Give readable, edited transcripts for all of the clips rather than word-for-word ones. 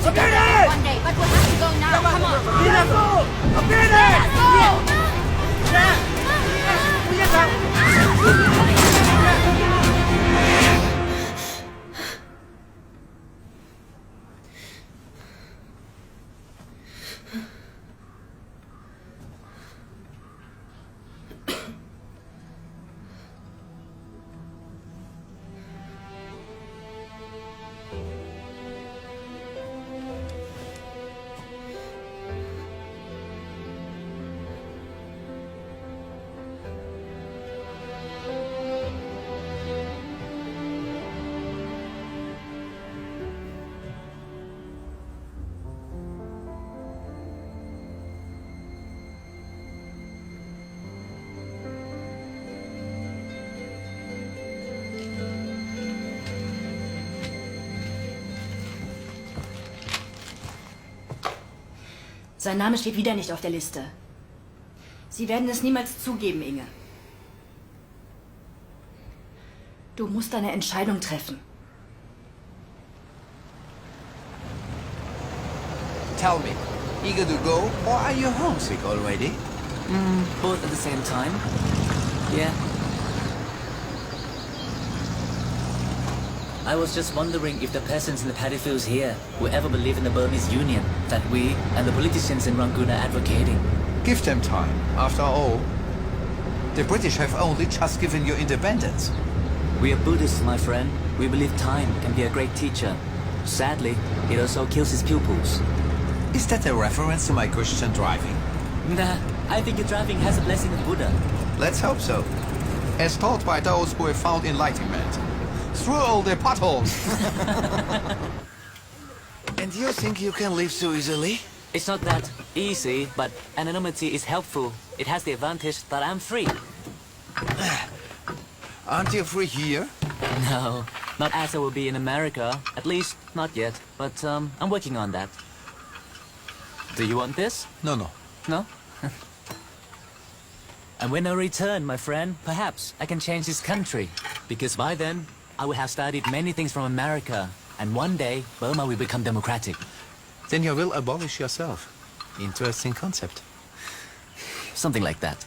to get there one day, but we'll have to go now. Come on. Sein Name steht wieder nicht auf der Liste. Sie werden es niemals zugeben, Inge. Du musst eine Entscheidung treffen. Tell me, eager to go or are you homesick already? Both at the same time. Yeah. I was just wondering if the peasants in the paddy fields here will ever believe in the Burmese Union that we and the politicians in Rangoon are advocating. Give them time. After all, the British have only just given you independence. We are Buddhists, my friend. We believe time can be a great teacher. Sadly, it also kills his pupils. Is that a reference to my Christian driving? Nah, I think your driving has a blessing of Buddha. Let's hope so. As taught by those who have found enlightenment. Through all the potholes. And you think you can live so easily? It's not that easy, but anonymity is helpful. It has the advantage that I'm free. Aren't you free here? No, not as I will be in America. At least, not yet. But I'm working on that. Do you want this? No. No? And when I return, my friend, perhaps I can change this country. Because by then, I will have studied many things from America. And one day, Burma will become democratic. Then you will abolish yourself. Interesting concept. Something like that.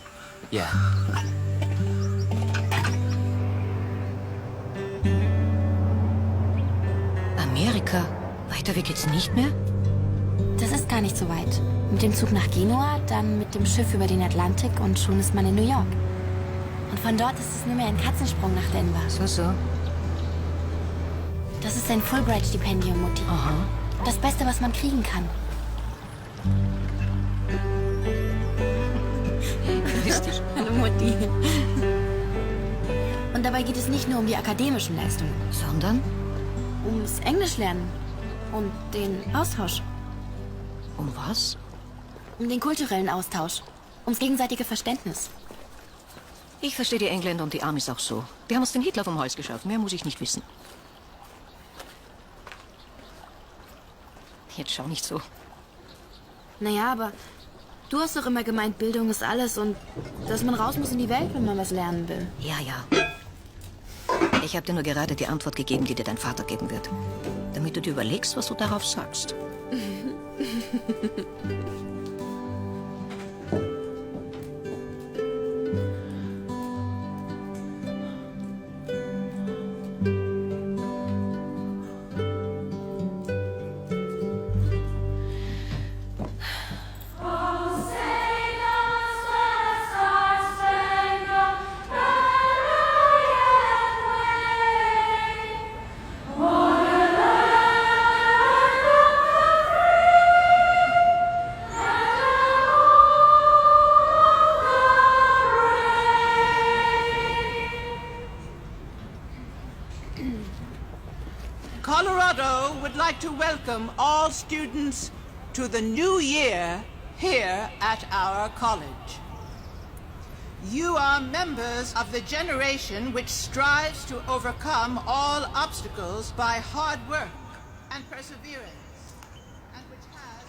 Yeah. Amerika? Weiter Weg geht's nicht mehr? Das ist gar nicht so weit. Mit dem Zug nach Genua, dann mit dem Schiff über den Atlantik und schon ist man in New York. Und von dort ist es nur mehr ein Katzensprung nach Denver. So. Das ist ein Fulbright-Stipendium, Mutti. Aha. Das Beste, was man kriegen kann. Richtig. Hallo, Mutti. Und dabei geht es nicht nur um die akademischen Leistungen, Sondern? ums Englisch lernen und den Austausch. Um was? Um den kulturellen Austausch. Ums gegenseitige Verständnis. Ich verstehe die Engländer und die Amis auch so. Die haben uns den Hitler vom Hals geschafft. Mehr muss ich nicht wissen. Jetzt schau nicht so. Naja, aber du hast doch immer gemeint, Bildung ist alles und dass man raus muss in die Welt, wenn man was lernen will. Ja. Ich habe dir nur gerade die Antwort gegeben, die dir dein Vater geben wird. Damit du dir überlegst, was du darauf sagst. Colorado would like to welcome all students to the new year here at our college. You are members of the generation which strives to overcome all obstacles by hard work and perseverance. And which has...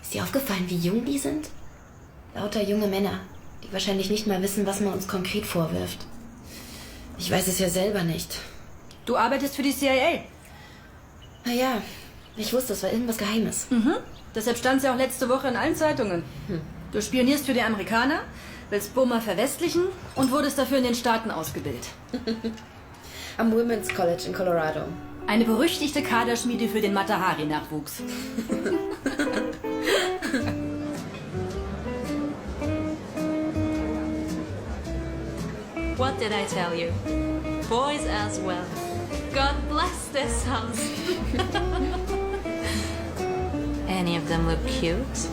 Ist dir aufgefallen, wie jung die sind? Lauter junge Männer, die wahrscheinlich nicht mal wissen, was man uns konkret vorwirft. Ich weiß es ja selber nicht. Du arbeitest für die CIA. Naja, Ich wusste, es war irgendwas Geheimes. Deshalb stand es ja auch letzte Woche in allen Zeitungen. Du spionierst für die Amerikaner, willst Burma verwestlichen und wurdest dafür in den Staaten ausgebildet. Am Women's College in Colorado. Eine berüchtigte Kaderschmiede für den Mata-Hari-Nachwuchs. What did I tell you? Boys as well. God bless this house. Any of them look cute?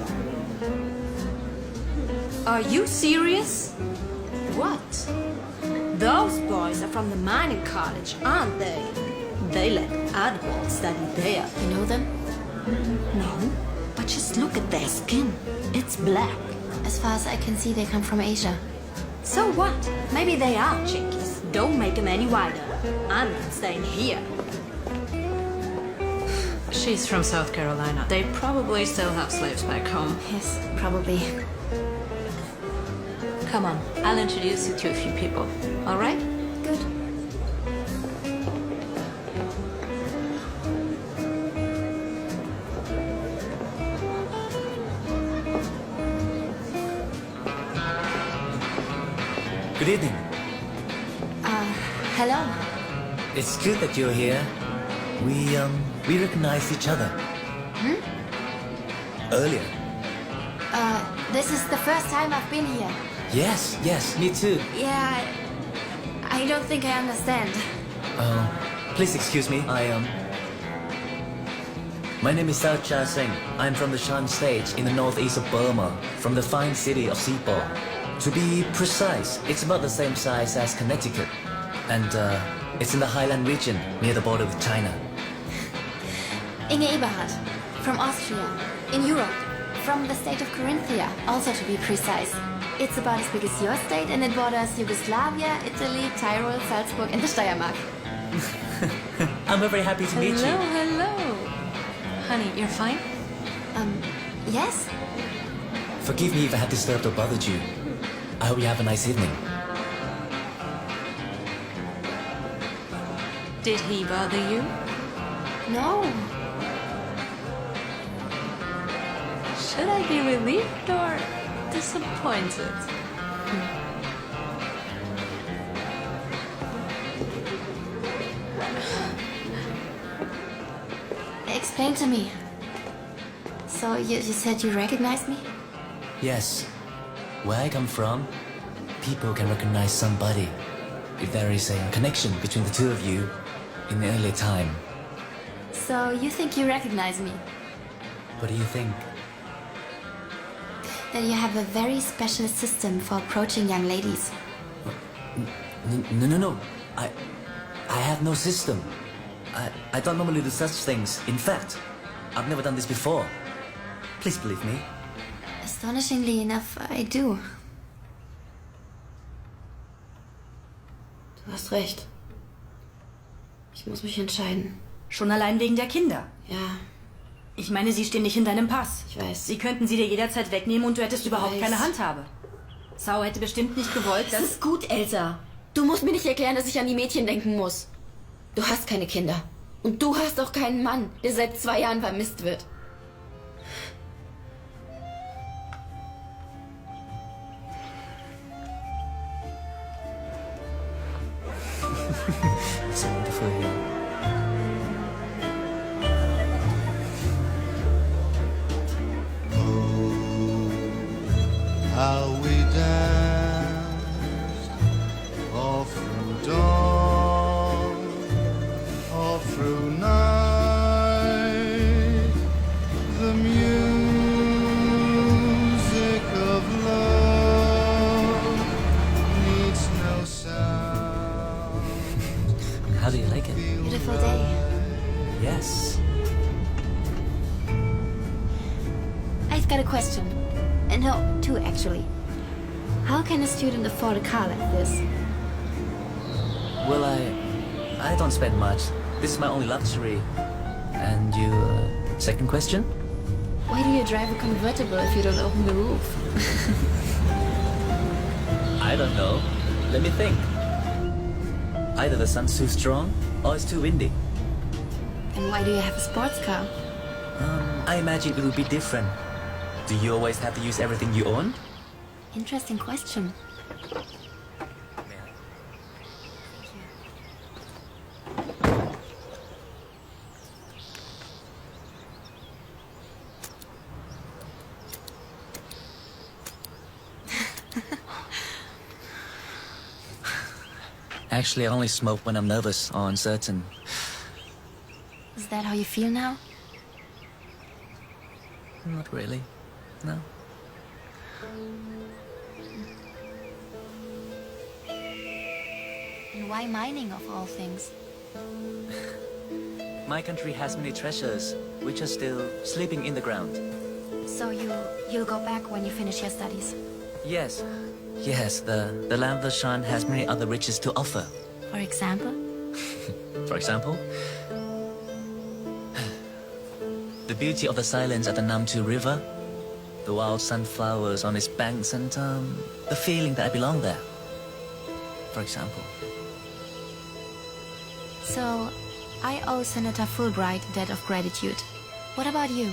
Are you serious? What? Those boys are from the mining college, aren't they? They let Adwald study there. You know them? No, but just look at their skin. It's black. As far as I can see, they come from Asia. So what? Maybe they are chinkies. Don't make them any wider. I'm not staying here. She's from South Carolina. They probably still have slaves back home. Yes, probably. Come on, I'll introduce you to a few people. All right? Good. Good evening. Hello. It's good that you're here. We recognize each other. Earlier. This is the first time I've been here. Yes, me too. Yeah, I don't think I understand. Please excuse me. My name is Sao Cha Seng. I'm from the Shan State in the northeast of Burma, from the fine city of Sipo. To be precise, it's about the same size as Connecticut. And it's in the highland region, near the border with China. Inge Eberhard, from Austria, in Europe, from the state of Carinthia, also to be precise. It's about as big as your state and it borders Yugoslavia, Italy, Tyrol, Salzburg and the Steiermark. I'm very happy to meet you. Hello. Honey, you're fine? Yes? Forgive me if I have disturbed or bothered you. I hope you have a nice evening. Did he bother you? No. Should I be relieved or disappointed? Explain to me. So you said you recognized me? Yes. Where I come from, people can recognize somebody if there is a connection between the two of you in the early time. So you think you recognize me? What do you think? That you have a very special system for approaching young ladies. No. I have no system. I don't normally do such things. In fact, I've never done this before. Please believe me. Astonishingly enough, I do. Du hast recht. Ich muss mich entscheiden. Schon allein wegen der Kinder. Ja, Ich meine, sie stehen nicht in deinem Pass. ich weiß. Sie könnten sie dir jederzeit wegnehmen und du hättest überhaupt weiß. keine Handhabe. Sao hätte bestimmt nicht gewollt, Das dass... ist gut, Elsa. Du musst mir nicht erklären, dass ich an die Mädchen denken muss. Du hast keine Kinder. Und du hast auch keinen Mann, der seit 2 Jahren vermisst wird. It's wonderful here. How we danced all through dawn, all through night. The music of love needs no sound. How do you like it? Beautiful day. Yes. I've got a question. No, 2 actually. How can a student afford a car like this? Well, I don't spend much. This is my only luxury. And you, second question? Why do you drive a convertible if you don't open the roof? I don't know. Let me think. Either the sun's too strong or it's too windy. And why do you have a sports car? I imagine it would be different. Do you always have to use everything you own? Interesting question. Actually, I only smoke when I'm nervous or uncertain. Is that how you feel now? Not really. No. And why mining of all things? My country has many treasures, which are still sleeping in the ground. So you'll go back when you finish your studies? Yes. Yes, the land of the Shan has many other riches to offer. For example? For example, the beauty of the silence at the Namtu River, the wild sunflowers on its banks, and the feeling that I belong there. For example. So, I owe Senator Fulbright a debt of gratitude. What about you?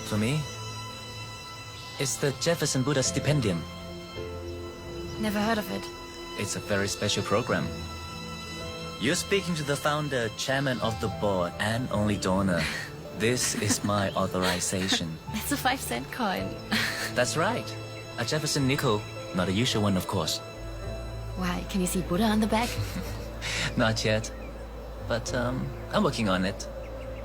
For me, it's the Jefferson Buddha Stipendium. Never heard of it. It's a very special program. You're speaking to the founder, chairman of the board, and only donor. This is my authorization. That's a 5-cent coin. That's right. A Jefferson nickel. Not a usual one, of course. Why, can you see Buddha on the back? Not yet. But I'm working on it.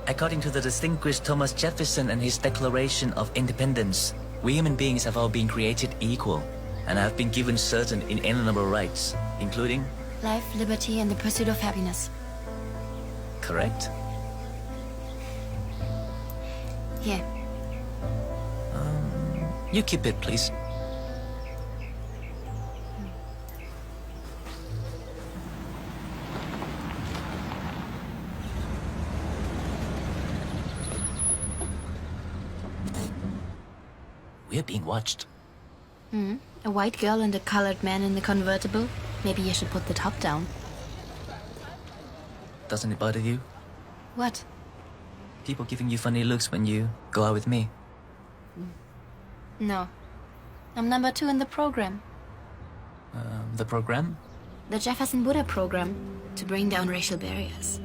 According to the distinguished Thomas Jefferson and his Declaration of Independence, we human beings have all been created equal and have been given certain inalienable rights, including... Life, liberty, and the pursuit of happiness. Correct? Here. You keep it, please. We're being watched. A white girl and a colored man in the convertible. Maybe you should put the top down. Doesn't it bother you? What? People giving you funny looks when you go out with me. No. I'm number 2 in the program. The program? The Jefferson Buddha program. To bring down racial barriers.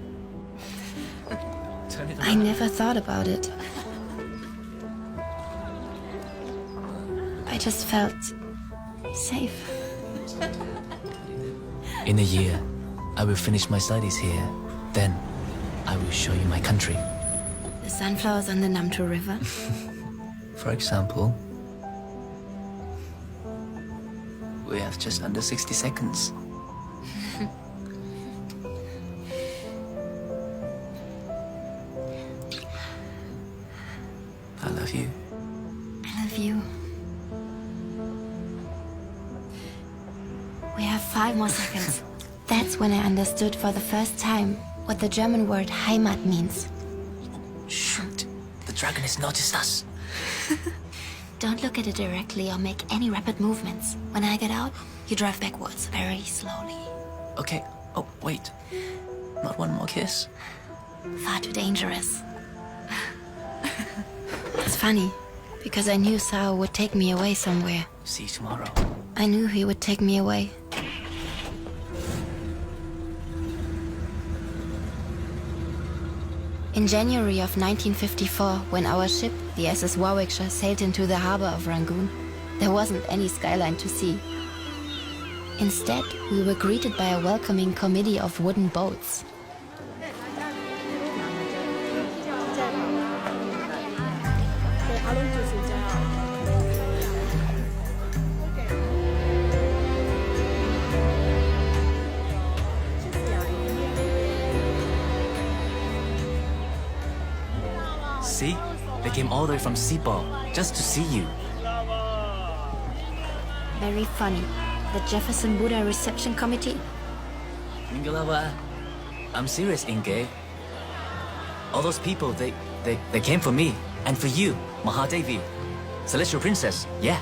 Turn it I never thought about it. I just felt safe. In a year, I will finish my studies here. Then, I will show you my country. The sunflowers on the Namtu River. For example, we have just under 60 seconds. I love you. I love you. We have 5 more seconds. That's when I understood for the first time what the German word Heimat means. Shoot! The dragon has noticed us. Don't look at it directly or make any rapid movements. When I get out, you drive backwards very slowly. Okay. Oh, wait. Not one more kiss? Far too dangerous. It's funny, because I knew Sao would take me away somewhere. See you tomorrow. I knew he would take me away. In January of 1954, when our ship, the SS Warwickshire, sailed into the harbor of Rangoon, there wasn't any skyline to see. Instead, we were greeted by a welcoming committee of wooden boats. See? They came all the way from Sipo just to see you. Very funny. The Jefferson Buddha Reception Committee? Mingalawa, I'm serious, Inge. All those people, they came for me. And for you, Mahadevi. Celestial Princess, yeah.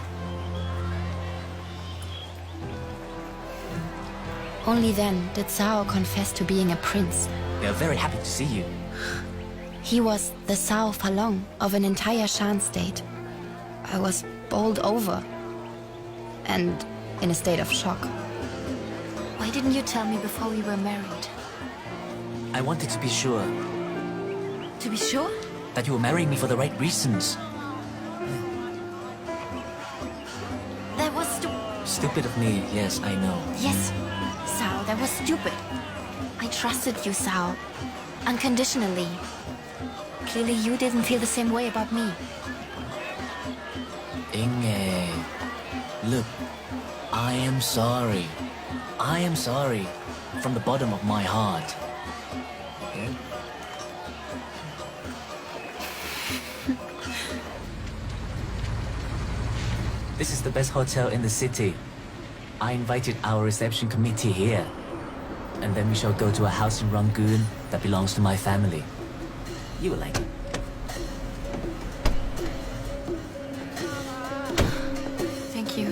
Only then did Sao confess to being a prince. They are very happy to see you. He was the Sao Falong of an entire Shan state. I was bowled over and in a state of shock. Why didn't you tell me before we were married? I wanted to be sure To be sure? that you were marrying me for the right reasons. That was Stupid of me, yes, I know. Yes, Sao, that was stupid. I trusted you, Sao. Unconditionally. Clearly you didn't feel the same way about me. Inge, look, I am sorry. I am sorry from the bottom of my heart. Yeah? This is the best hotel in the city. I invited our reception committee here. And then we shall go to a house in Rangoon that belongs to my family. You will like it. Thank you.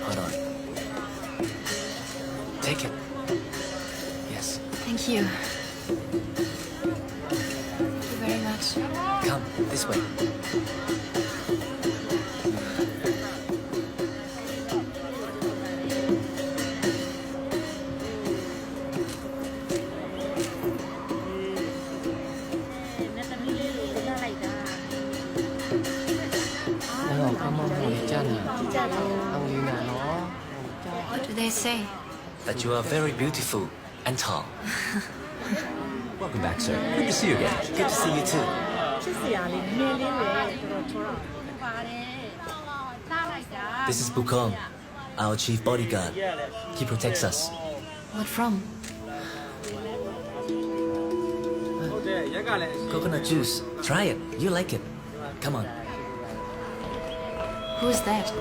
Hold on. Take it. Yes. Thank you. Thank you very much. Come, this way. What do they say? That you are very beautiful and tall. Welcome back, sir. Good to see you again. Good to see you too. This is Bukong, our chief bodyguard. He protects us. What from? Coconut juice. Try it. You like it. Come on. Who's that?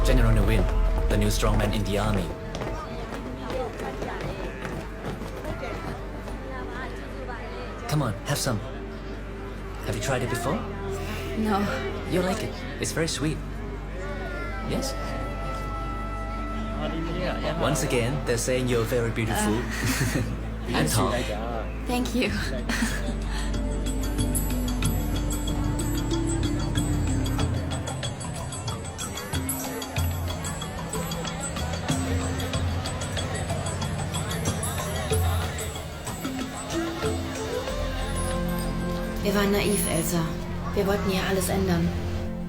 General Nguyen, the new strongman in the army. Come on, have some. Have you tried it before? No. You'll like it. It's very sweet. Yes? Once again, they're saying you're very beautiful and tall. Thank you. Wir waren naiv, Elsa. Wir wollten ja alles ändern.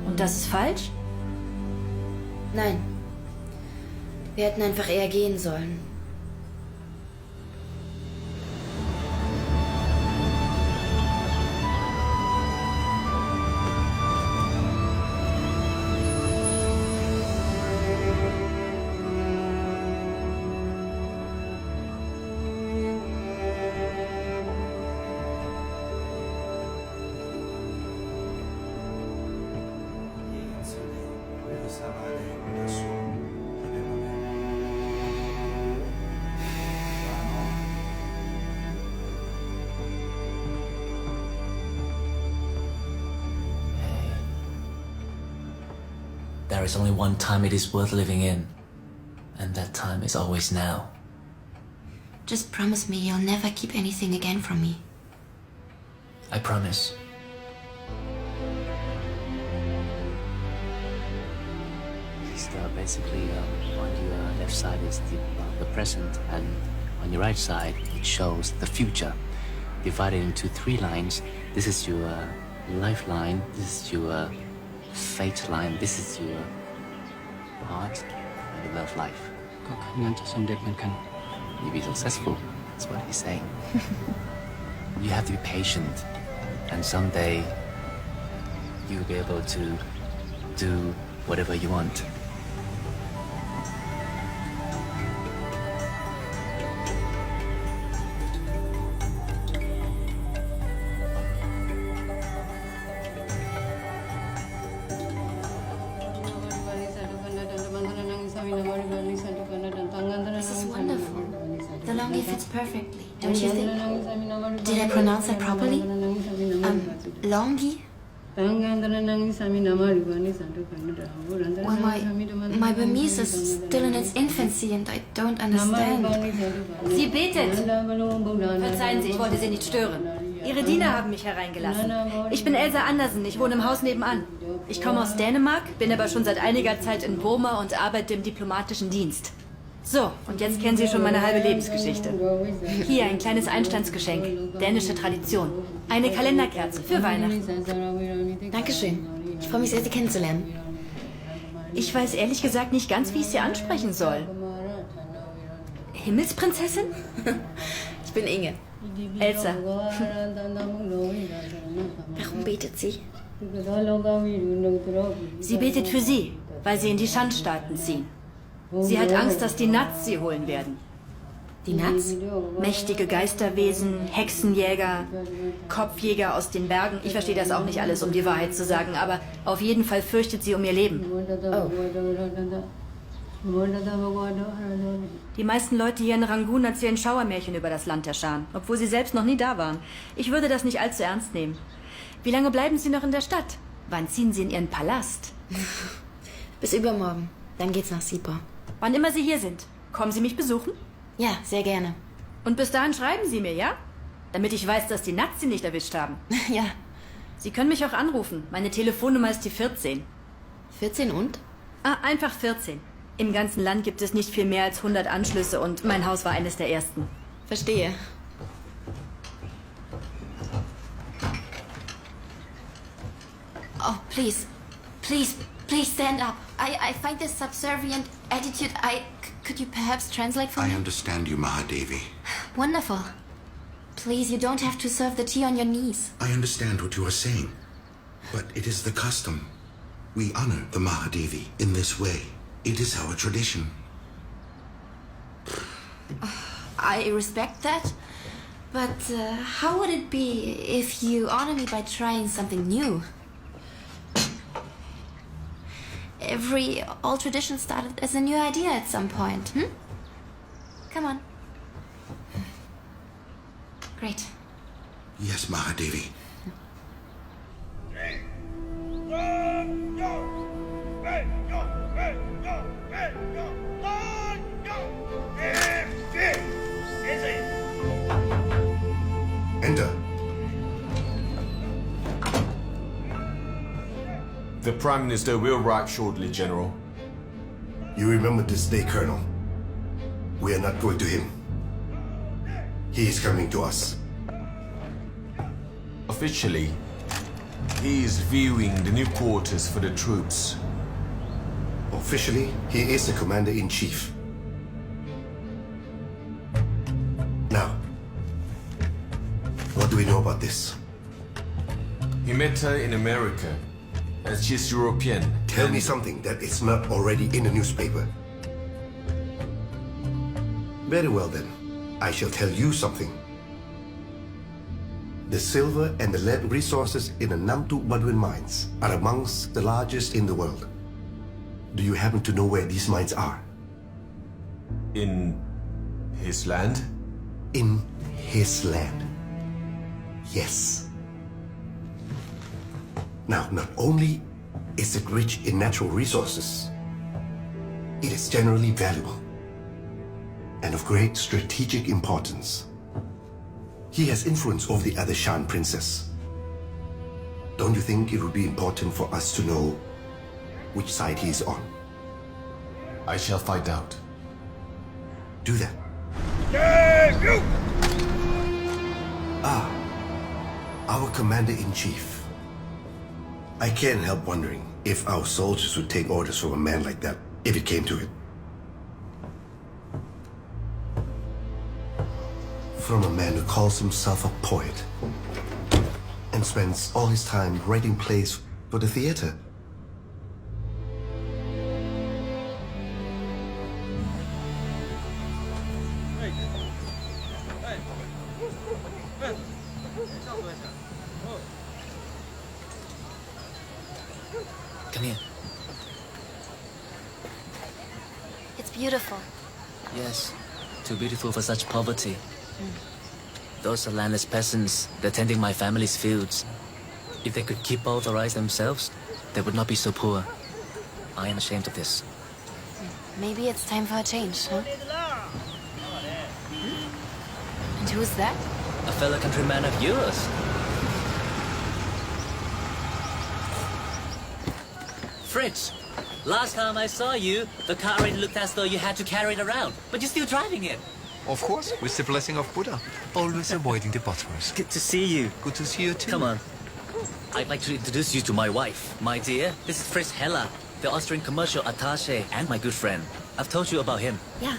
Und das ist falsch? Nein. Wir hätten einfach eher gehen sollen. There is only one time it is worth living in, and that time is always now. Just promise me you'll never keep anything again from me. I promise. Basically, on your left side is the present, and on your right side it shows the future, divided into 3 lines. This is your lifeline, this is your fate line, this is your heart and your love life. You'll be successful, that's what he's saying. You have to be patient, and someday you'll be able to do whatever you want. This is wonderful. The longi fits perfectly, don't you think? Did I pronounce that properly? Longi? Well, my Burmese is still in its infancy and I don't understand. Sie betet. Verzeihen Sie, ich wollte Sie nicht stören. Ihre Diener haben mich hereingelassen. Ich bin Elsa Andersen, ich wohne im Haus nebenan. Ich komme aus Dänemark, bin aber schon seit einiger Zeit in Burma und arbeite im diplomatischen Dienst. So, und jetzt kennen Sie schon meine halbe Lebensgeschichte. Hier ein kleines Einstandsgeschenk, dänische Tradition. Eine Kalenderkerze für Weihnachten. Dankeschön. Ich freue mich sehr, Sie kennenzulernen. Ich weiß ehrlich gesagt nicht ganz, wie ich Sie ansprechen soll. Himmelsprinzessin? Ich bin Inge. Elsa. Warum betet sie? Sie betet für Sie, weil Sie in die Schandstaaten ziehen. Sie hat Angst, dass die Nats Sie holen werden. Die Nats? Mächtige Geisterwesen, Hexenjäger, Kopfjäger aus den Bergen. Ich verstehe das auch nicht alles, um die Wahrheit zu sagen, aber auf jeden Fall fürchtet sie um ihr Leben. Oh. Die meisten Leute hier in Rangoon erzählen Schauermärchen über das Land der Schan, obwohl sie selbst noch nie da waren. Ich würde das nicht allzu ernst nehmen. Wie lange bleiben Sie noch in der Stadt? Wann ziehen Sie in Ihren Palast? Bis übermorgen. Dann geht's nach Sipor. Wann immer Sie hier sind. Kommen Sie mich besuchen? Ja, sehr gerne. Und bis dahin schreiben Sie mir, ja? Damit ich weiß, dass die Nats Sie nicht erwischt haben. Ja. Sie können mich auch anrufen. Meine Telefonnummer ist die 14. 14 und? Einfach 14. Im ganzen Land gibt es nicht viel mehr als 100 Anschlüsse und mein Haus war eines der ersten. Verstehe. Oh, please. Please stand up. I find this subservient attitude. Could you perhaps translate for me? I understand you, Mahadevi. Wonderful. Please, you don't have to serve the tea on your knees. I understand what you are saying. But it is the custom. We honor the Mahadevi in this way. It is our tradition. I respect that. But how would it be if you honor me by trying something new? All traditions started as a new idea at some point, Come on. Great. Yes, Mahadevi. Enter. The Prime Minister will arrive shortly, General. You remember this day, Colonel. We are not going to him. He is coming to us. Officially, he is viewing the new quarters for the troops. Officially, he is the Commander-in-Chief. Now, what do we know about this? He met her in America, and she's European. Tell me something that is not already in the newspaper. Very well then, I shall tell you something. The silver and the lead resources in the Namtu Badwin mines are amongst the largest in the world. Do you happen to know where these mines are? In his land? In his land. Yes. Now, not only is it rich in natural resources, it is generally valuable and of great strategic importance. He has influence over the other Shan princes. Don't you think it would be important for us to know which side he is on? I shall find out. Do that. Our Commander-in-Chief. I can't help wondering if our soldiers would take orders from a man like that, if it came to it. From a man who calls himself a poet and spends all his time writing plays for the theater. Come here. It's beautiful. Yes, too beautiful for such poverty. Those are landless peasants. They're tending my family's fields. If they could keep both their eyes themselves, they would not be so poor. I am ashamed of this. Maybe it's time for a change, huh? And who's that? A fellow countryman of yours. Fritz, last time I saw you, the car already looked as though you had to carry it around, but you're still driving it. Of course, with the blessing of Buddha. Always avoiding the Bosphorus. Good to see you. Good to see you too. Come on. I'd like to introduce you to my wife. My dear, this is Fritz Heller, the Austrian commercial attaché and my good friend. I've told you about him. Ja,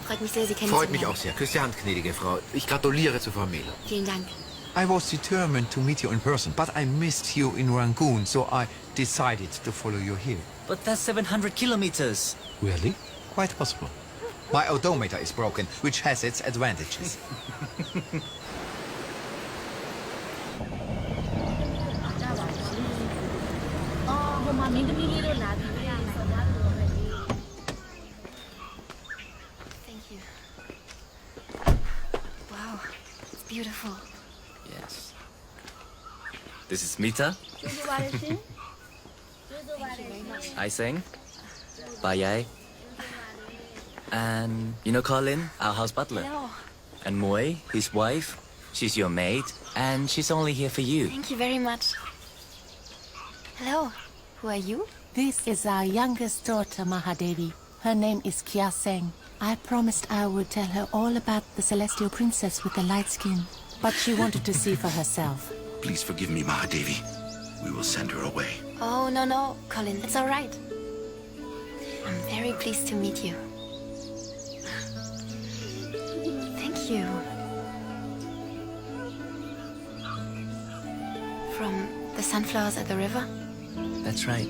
freut mich sehr, Sie Freut kennenzulernen. mich auch sehr. Küss die Hand, gnädige Frau. Ich gratuliere zu Frau Mähler. Vielen Dank. I was determined to meet you in person, but I missed you in Rangoon, so I decided to follow you here. But that's 700 kilometers. Really? Quite possible. My odometer is broken, which has its advantages. Thank you. Wow, it's beautiful. Yes. This is Mita. Thank you very much. Aiseng. Bayai. And you know Colin, our house butler. Hello. And Moy, his wife. She's your maid, and she's only here for you. Thank you very much. Hello. Who are you? This is our youngest daughter, Mahadevi. Her name is Kya Seng. I promised I would tell her all about the celestial princess with the light skin, but she wanted to see for herself. Please forgive me, Mahadevi. We will send her away. Oh, no, Colin, it's all right. I'm very pleased to meet you. Thank you. From the sunflowers at the river? That's right.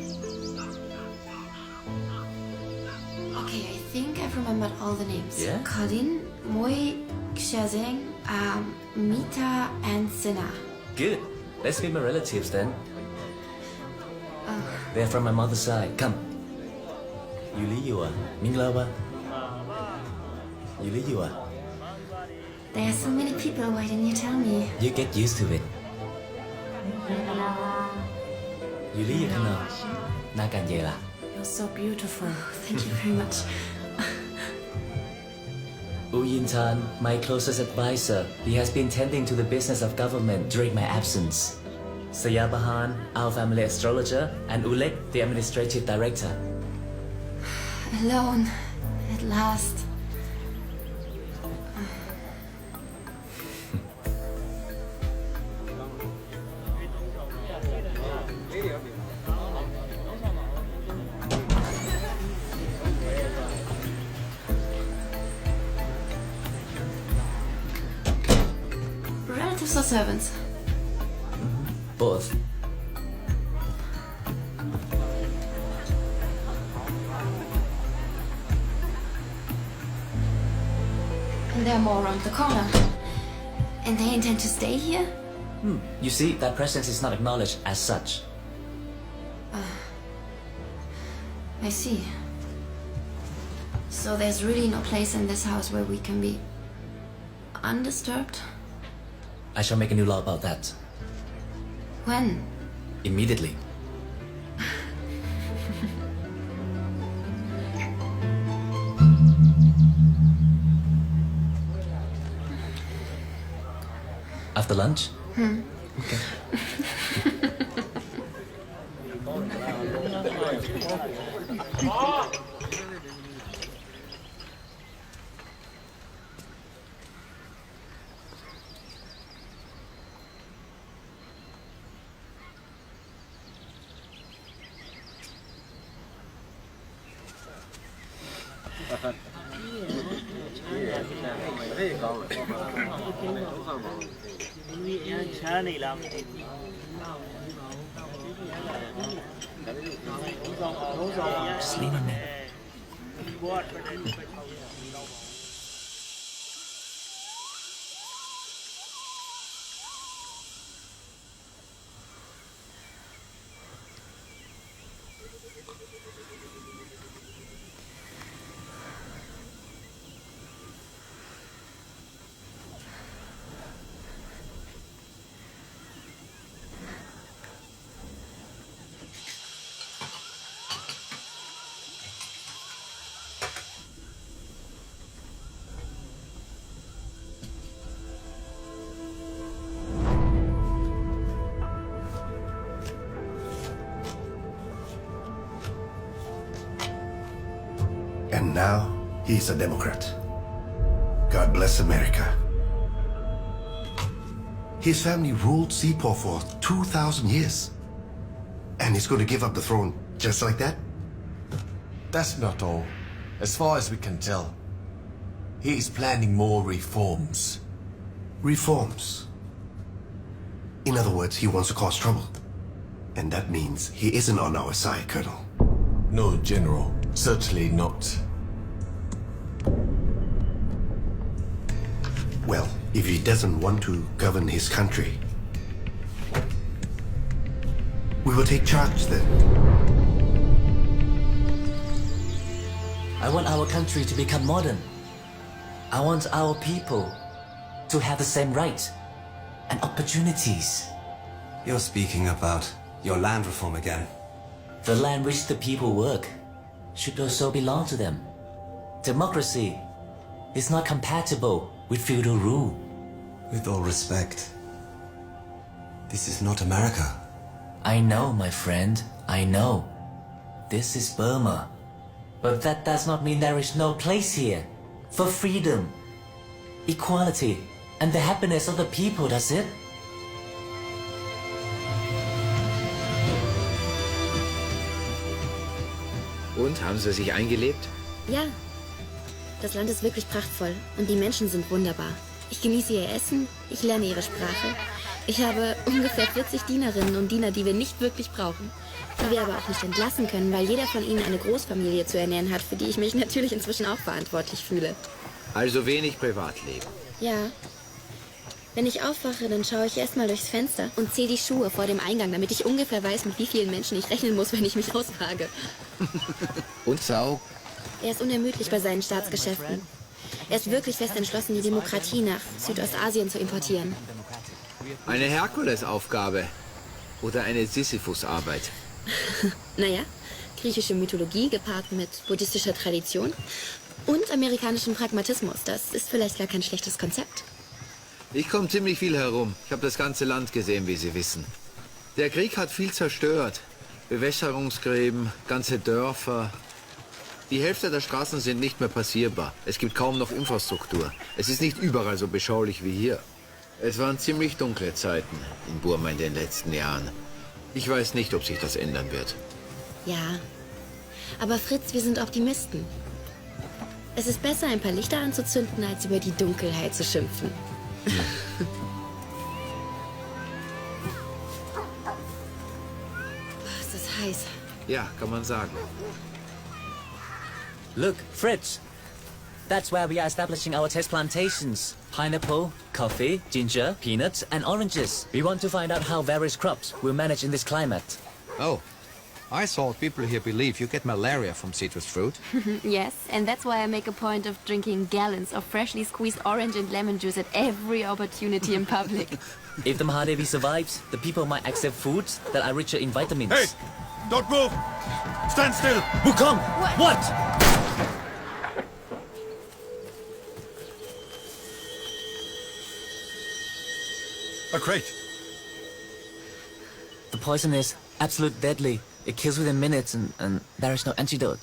Okay, I think I've remembered all the names. Yeah? Colin, Moy, Xiazeng, Mita, and Sina. Good. Let's meet my relatives then. They're from my mother's side. Come. Yuli Yua. Minglawa. Yuli Yua. There are so many people, why didn't you tell me? You get used to it. Yuli Yukana. Nakanyela. You're so beautiful. Thank you very much. U Yin Tan, my closest advisor. He has been tending to the business of government during my absence. Sayabahan, our family astrologer, and Ulek, the administrative director. Alone, at last. Relatives or servants? Both. And there are more around the corner. And they intend to stay here? You see, that presence is not acknowledged as such. I see. So there's really no place in this house where we can be undisturbed? I shall make a new law about that. When? Immediately. After lunch? Okay. Just lean on me. And now he's a Democrat. God bless America. His family ruled Sepal for 2,000 years. And he's going to give up the throne just like that? That's not all. As far as we can tell, he is planning more reforms. Reforms? In other words, he wants to cause trouble. And that means he isn't on our side, Colonel. No, General. Certainly not. Well, if he doesn't want to govern his country, we will take charge then. I want our country to become modern. I want our people to have the same rights and opportunities. You're speaking about your land reform again. The land which the people work should also belong to them. Democracy is not compatible with feudal rule. With all respect, this is not America. I know, my friend, I know. This is Burma. But that does not mean there is no place here for freedom, equality, and the happiness of the people, does it? Und, haben Sie sich eingelebt? Ja, das Land ist wirklich prachtvoll und die Menschen sind wunderbar. Ich genieße ihr Essen, ich lerne ihre Sprache. Ich habe ungefähr 40 Dienerinnen und Diener, die wir nicht wirklich brauchen. Die wir aber auch nicht entlassen können, weil jeder von ihnen eine Großfamilie zu ernähren hat, für die ich mich natürlich inzwischen auch verantwortlich fühle. Also wenig Privatleben. Ja. Wenn ich aufwache, dann schaue ich erstmal durchs Fenster und zähle die Schuhe vor dem Eingang, damit ich ungefähr weiß, mit wie vielen Menschen ich rechnen muss, wenn ich mich ausfrage. Und Sau? Er ist unermüdlich bei seinen Staatsgeschäften. Er ist wirklich fest entschlossen, die Demokratie nach Südostasien zu importieren. Eine Herkulesaufgabe oder eine Sisyphusarbeit? Naja, griechische Mythologie gepaart mit buddhistischer Tradition und amerikanischem Pragmatismus. Das ist vielleicht gar kein schlechtes Konzept. Ich komme ziemlich viel herum. Ich habe das ganze Land gesehen, wie Sie wissen. Der Krieg hat viel zerstört. Bewässerungsgräben, ganze Dörfer. Die Hälfte der Straßen sind nicht mehr passierbar. Es gibt kaum noch Infrastruktur. Es ist nicht überall so beschaulich wie hier. Es waren ziemlich dunkle Zeiten in Burma in den letzten Jahren. Ich weiß nicht, ob sich das ändern wird. Ja, aber Fritz, wir sind Optimisten. Es ist besser, ein paar Lichter anzuzünden, als über die Dunkelheit zu schimpfen. Es ist heiß. Ja, kann man sagen. Look, Fritz. That's where we are establishing our test plantations. Pineapple, coffee, ginger, peanuts, and oranges. We want to find out how various crops will manage in this climate. Oh, I thought people here believe you get malaria from citrus fruit. Yes, and that's why I make a point of drinking gallons of freshly squeezed orange and lemon juice at every opportunity in public. If the Mahadevi survives, the people might accept foods that are richer in vitamins. Hey! Don't move! Stand still! Wukong! What? A crate. The poison is absolute deadly. It kills within minutes and there is no antidote.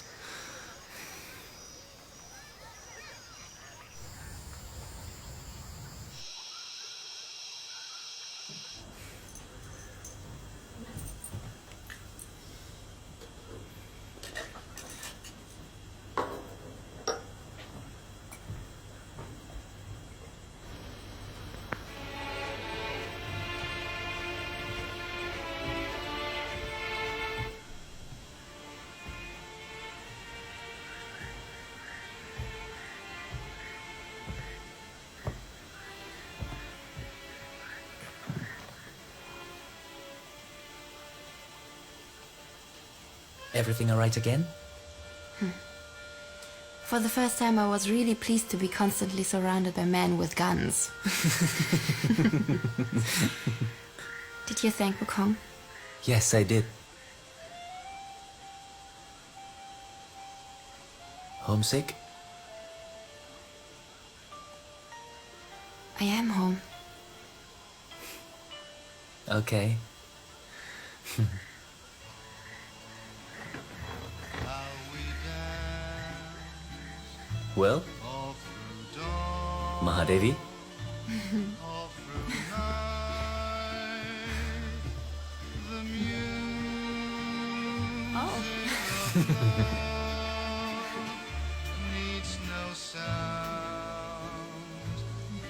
Everything all right again? For the first time, I was really pleased to be constantly surrounded by men with guns. Did you thank Wukong? Yes, I did. Homesick? I am home. Okay. Well, Mahadevi? Oh. Needs no sound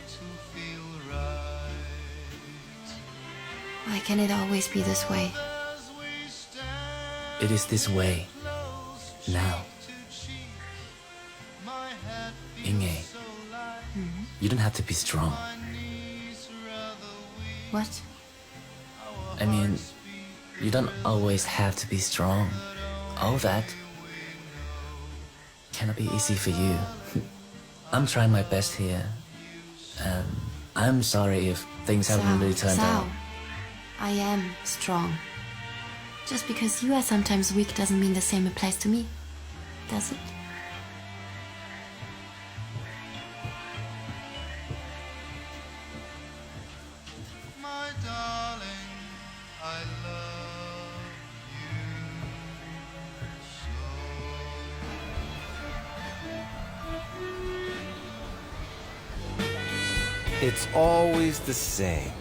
to feel right. Why can it always be this way? It is this way. Now. Inge, you don't have to be strong. What? I mean, you don't always have to be strong. All that cannot be easy for you. I'm trying my best here. And I'm sorry if things haven't really turned out. I am strong. Just because you are sometimes weak doesn't mean the same applies to me, does it? My darling, I love It's always the same.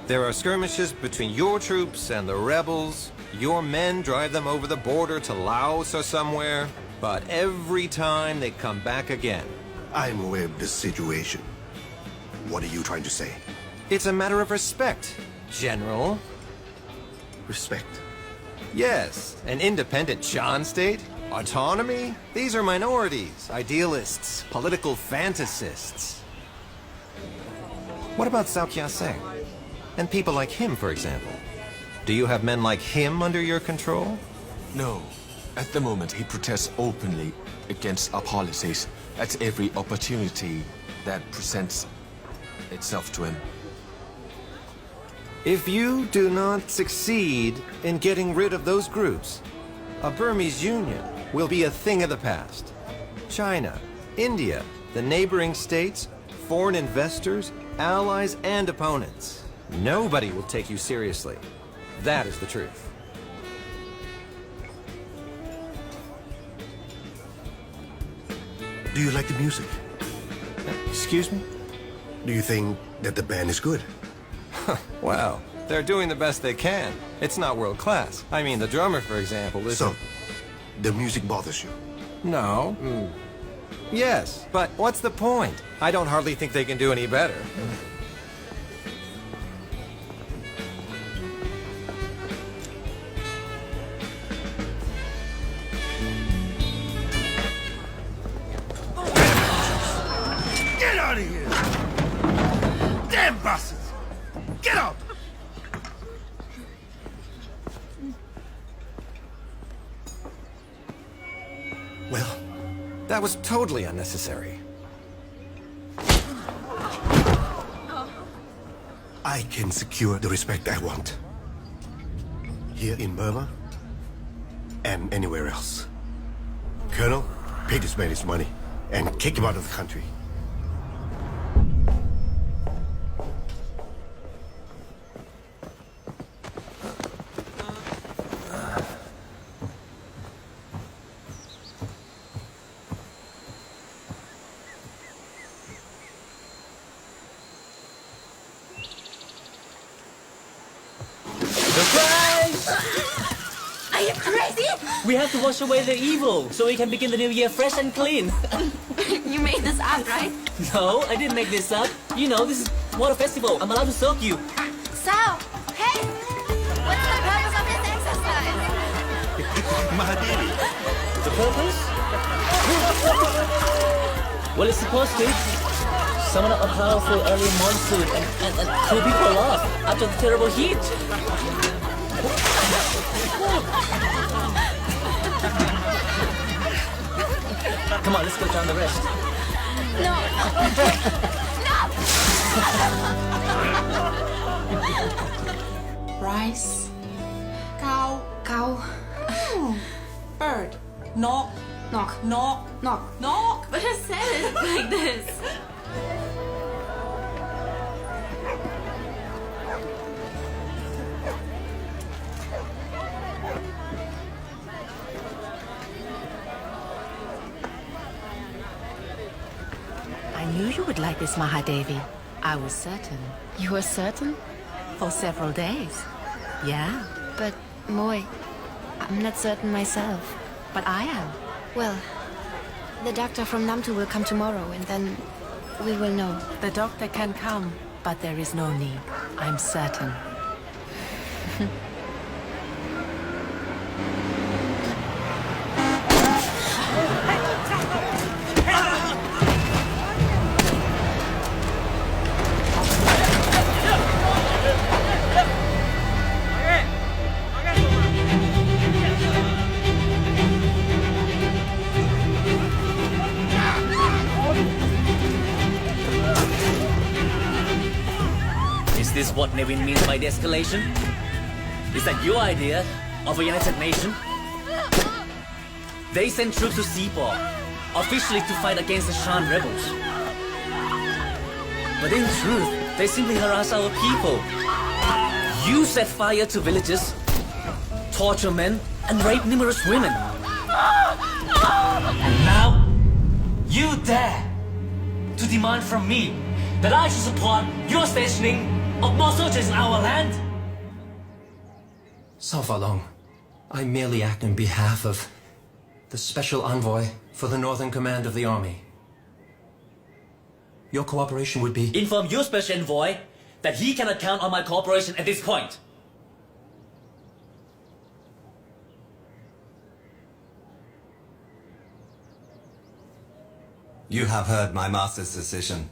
There are skirmishes between your troops and the rebels. Your men drive them over the border to Laos or somewhere. But every time they come back again. I'm aware of this situation. What are you trying to say? It's a matter of respect, General. Respect? Yes, an independent Shan state, autonomy. These are minorities, idealists, political fantasists. What about Cao Kia-seng? And people like him, for example. Do you have men like him under your control? No. At the moment, he protests openly against our policies at every opportunity that presents itself to him. If you do not succeed in getting rid of those groups, a Burmese Union will be a thing of the past. China, India, the neighboring states, foreign investors, allies, and opponents. Nobody will take you seriously. That is the truth. Do you like the music? Excuse me? Do you think that the band is good? Well, they're doing the best they can. It's not world class. I mean, the drummer, for example, is... So, the music bothers you? No. Yes, but what's the point? I don't hardly think they can do any better. Get out of here! Damn bastards! Get out! Well, that was totally unnecessary. I can secure the respect I want. Here in Burma and anywhere else. Colonel, pay this man his money and kick him out of the country. Surprise! Are you crazy? We have to wash away the evil so we can begin the new year fresh and clean. You made this up, right? No, I didn't make this up. You know, this is water festival. I'm allowed to soak you. So, hey! What's the purpose of this exercise? Mahadevi. The purpose? Well, it's supposed to summon a powerful early monsoon and cool people off after the terrible heat. Come on, let's go down the rest. No! Rice. Cow. Cow. Bird. Knock. Knock. Knock. Knock. Knock. But I said it like this. would like this, Mahadevi. I was certain. You were certain? For several days. Yeah. But, Moy, I'm not certain myself. But I am. Well, the doctor from Namtu will come tomorrow, and then we will know. The doctor can come, but there is no need. I'm certain. Is this what Nevin means by de-escalation? Is that your idea of a united nation? They sent troops to Sepal, officially to fight against the Shan rebels. But in truth, they simply harass our people. You set fire to villages, torture men, and rape numerous women. And now, you dare to demand from me that I should support your stationing of more soldiers in our land? Cao Falong, I merely act on behalf of the Special Envoy for the Northern Command of the Army. Your cooperation would be... Inform your Special Envoy that he cannot count on my cooperation at this point. You have heard my master's decision.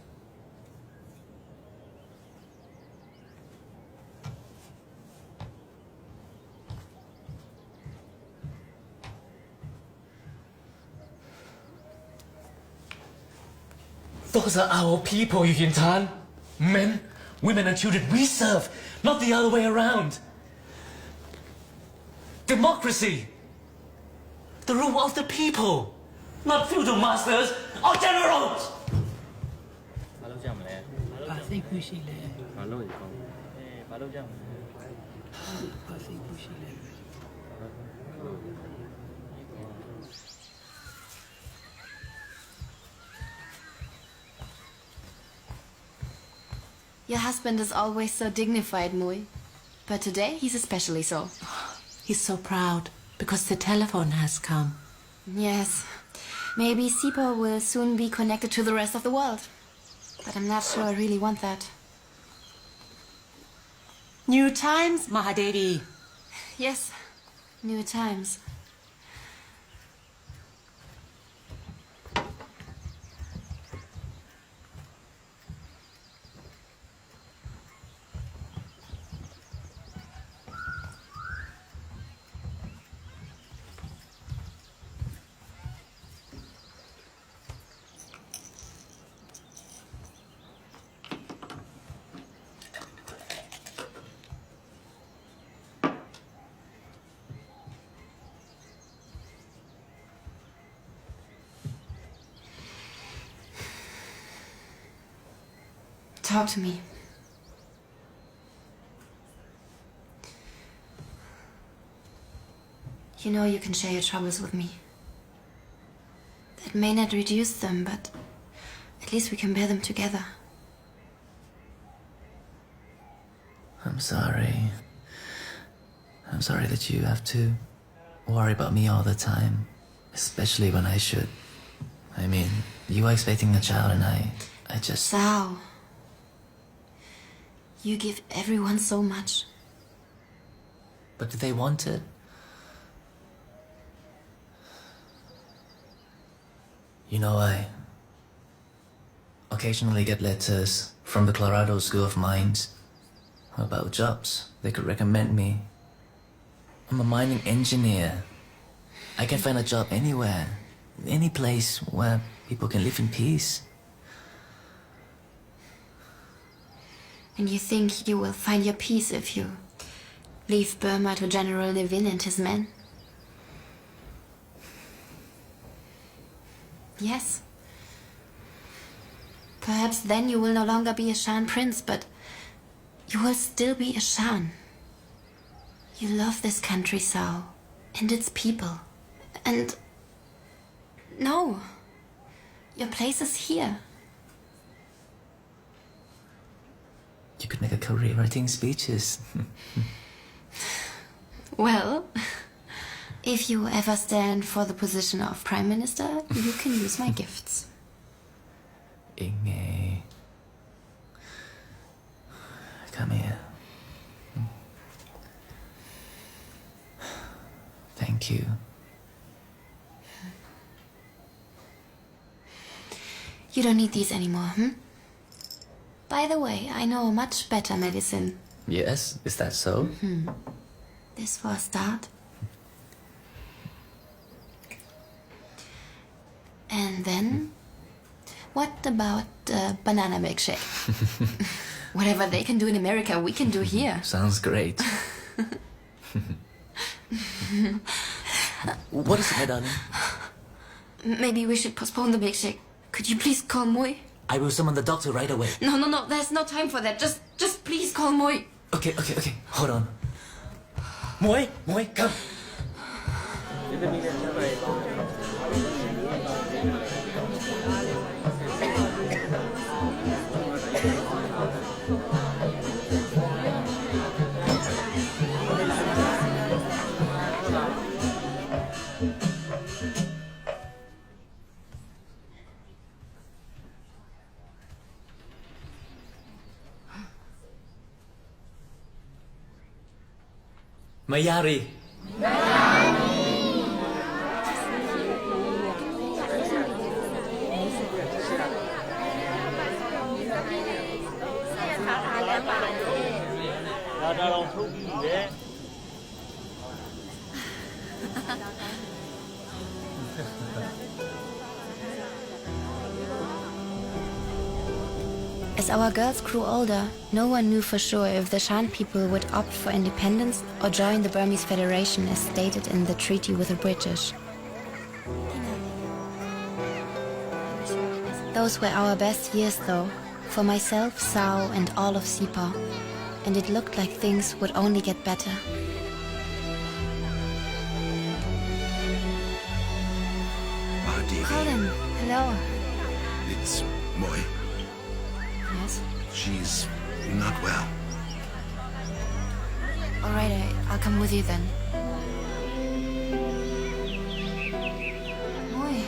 Those are our people, Yu Yintan. Men, women and children we serve, not the other way around. Democracy. The rule of the people, not feudal masters or generals. Your husband is always so dignified, Mui. But today, he's especially so. He's so proud because the telephone has come. Yes. Maybe Sepal will soon be connected to the rest of the world. But I'm not sure I really want that. New times, Mahadevi. Yes, new times. Talk to me. You know you can share your troubles with me. That may not reduce them, but at least we can bear them together. I'm sorry. I'm sorry that you have to worry about me all the time, especially when I should. I mean, you are expecting a child and I just... Cao. You give everyone so much. But do they want it? You know, I occasionally get letters from the Colorado School of Mines about jobs they could recommend me. I'm a mining engineer. I can find a job anywhere, any place where people can live in peace. And you think you will find your peace if you leave Burma to General Levin and his men? Yes. Perhaps then you will no longer be a Shan prince, but you will still be a Shan. You love this country, Cao, and its people. And... no. Your place is here. You could make a career writing speeches. Well, if you ever stand for the position of Prime Minister, you can use my gifts. Inge. Come here. Thank you. You don't need these anymore, By the way, I know a much better medicine. Yes, is that so? This for a start. And then, what about banana milkshake? Whatever they can do in America, we can do here. Sounds great. What is it, my darling? Maybe we should postpone the milkshake. Could you please call Moi? I will summon the doctor right away. No, there's no time for that. Just please call Moi. Okay. Hold on. Moi, come. Mayari. As our girls grew older, no one knew for sure if the Shan people would opt for independence or join the Burmese Federation as stated in the treaty with the British. Those were our best years though, for myself, Sao and all of Sepah, and it looked like things would only get better. Mahadevi. Colin, hello. It's Moi. Yes? She's not well. All right, I'll come with you then. Moi.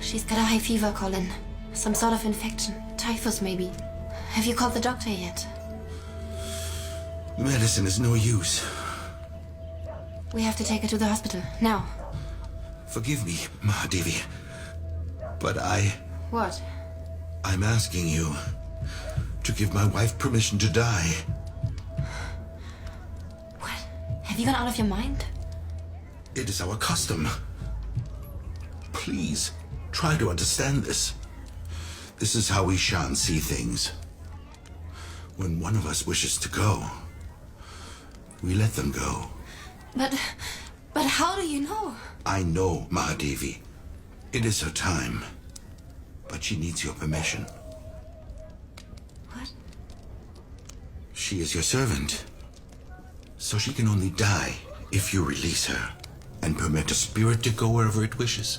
She's got a high fever, Colin. Some sort of infection. Typhus, maybe. Have you called the doctor yet? The medicine is no use. We have to take her to the hospital. Now. Forgive me, Mahadevi, but What? I'm asking you to give my wife permission to die. What? Have you gone out of your mind? It is our custom. Please, try to understand this. This is how we Shan see things. When one of us wishes to go, we let them go. But how do you know? I know, Mahadevi. It is her time. But she needs your permission. What? She is your servant. So she can only die if you release her and permit a spirit to go wherever it wishes.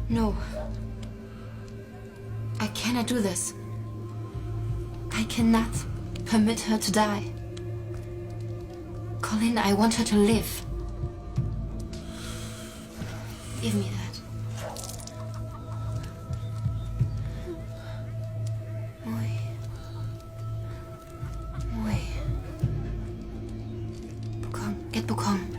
No. I cannot do this. I cannot permit her to die. Colin, I want her to live. Give me that. Moi. Bukong. Get Bukong.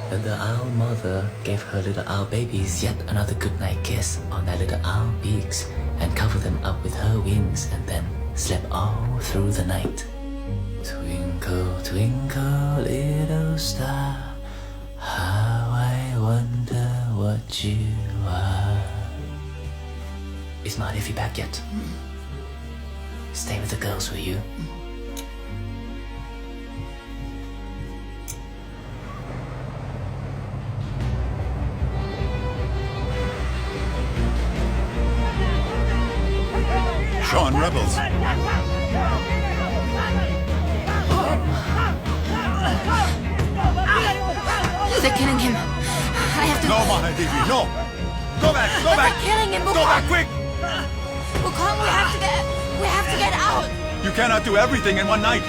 Then the owl mother gave her little owl babies yet another goodnight kiss on their little owl beaks and covered them up with her wings and then slept all through the night. Twinkle, twinkle, little star, how I wonder what you are. Is Mahdevi back yet? Stay with the girls, will you? Sean, rebels. They're killing him. I have to... No, Mahadevi, no! Go back, go But back! they're killing him, Go Wukong. back, quick! Wukong, we have to get out. You cannot do everything in one night.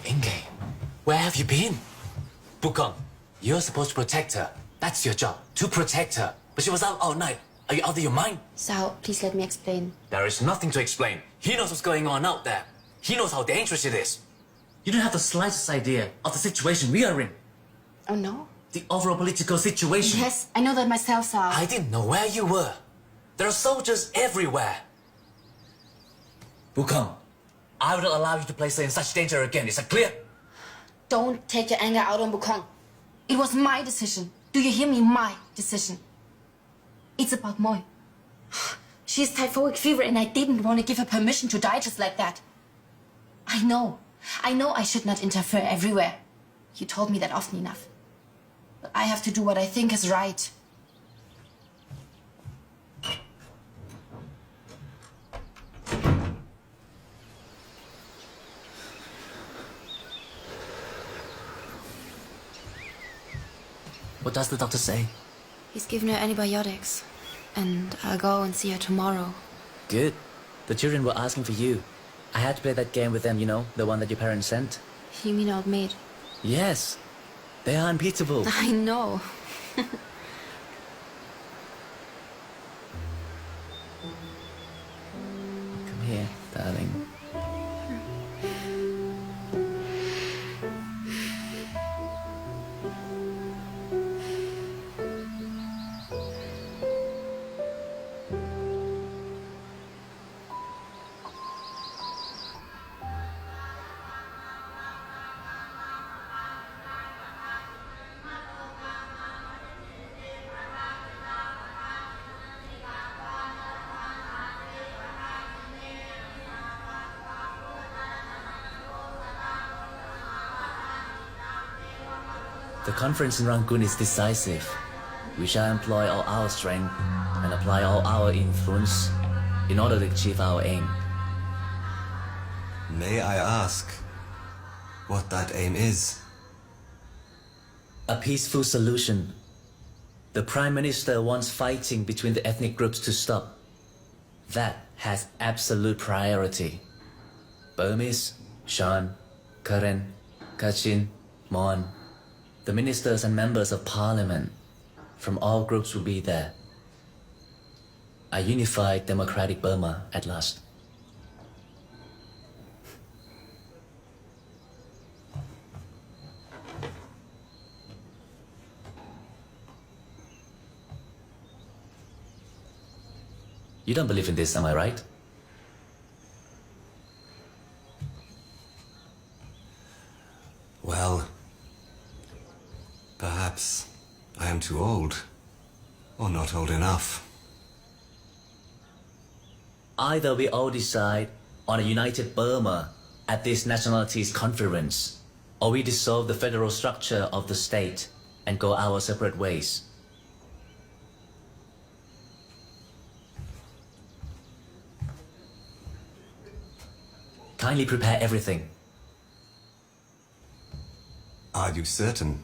Inge, where have you been? Wukong, you're supposed to protect her. That's your job, to protect her. But she was out all night. Are you out of your mind? Sao, please let me explain. There is nothing to explain. He knows what's going on out there. He knows how dangerous it is. You don't have the slightest idea of the situation we are in. Oh no? The overall political situation. Yes, I know that myself, Sao. I didn't know where you were. There are soldiers everywhere. Wukong, I will not allow you to place her in such danger again. Is that clear? Don't take your anger out on Wukong. It was my decision. Do you hear me? My decision. It's about Moi. She has typhoid fever and I didn't want to give her permission to die just like that. I know I should not interfere everywhere. You told me that often enough. But I have to do what I think is right. What does the doctor say? He's given her antibiotics. And I'll go and see her tomorrow. Good. The children were asking for you. I had to play that game with them, you know, the one that your parents sent. You mean old maid? Yes. They are unbeatable. I know. Come here, darling. The conference in Rangoon is decisive. We shall employ all our strength and apply all our influence in order to achieve our aim. May I ask what that aim is? A peaceful solution. The Prime Minister wants fighting between the ethnic groups to stop. That has absolute priority. Burmese, Shan, Karen, Kachin, Mon. The ministers and members of parliament from all groups will be there. A unified democratic Burma at last. You don't believe in this, am I right? Well, perhaps I am too old, or not old enough. Either we all decide on a united Burma at this nationalities conference, or we dissolve the federal structure of the state and go our separate ways. Kindly prepare everything. Are you certain?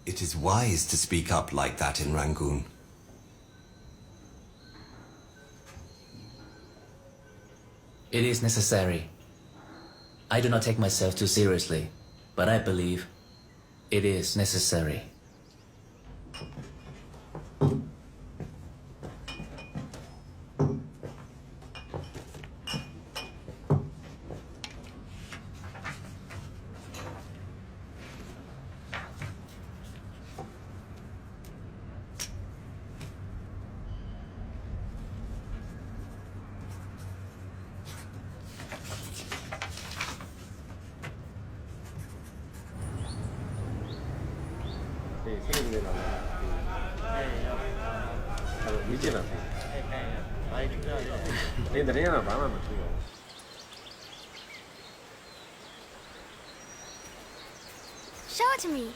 It is wise to speak up like that in Rangoon. It is necessary. I do not take myself too seriously, but I believe it is necessary. Show it to me.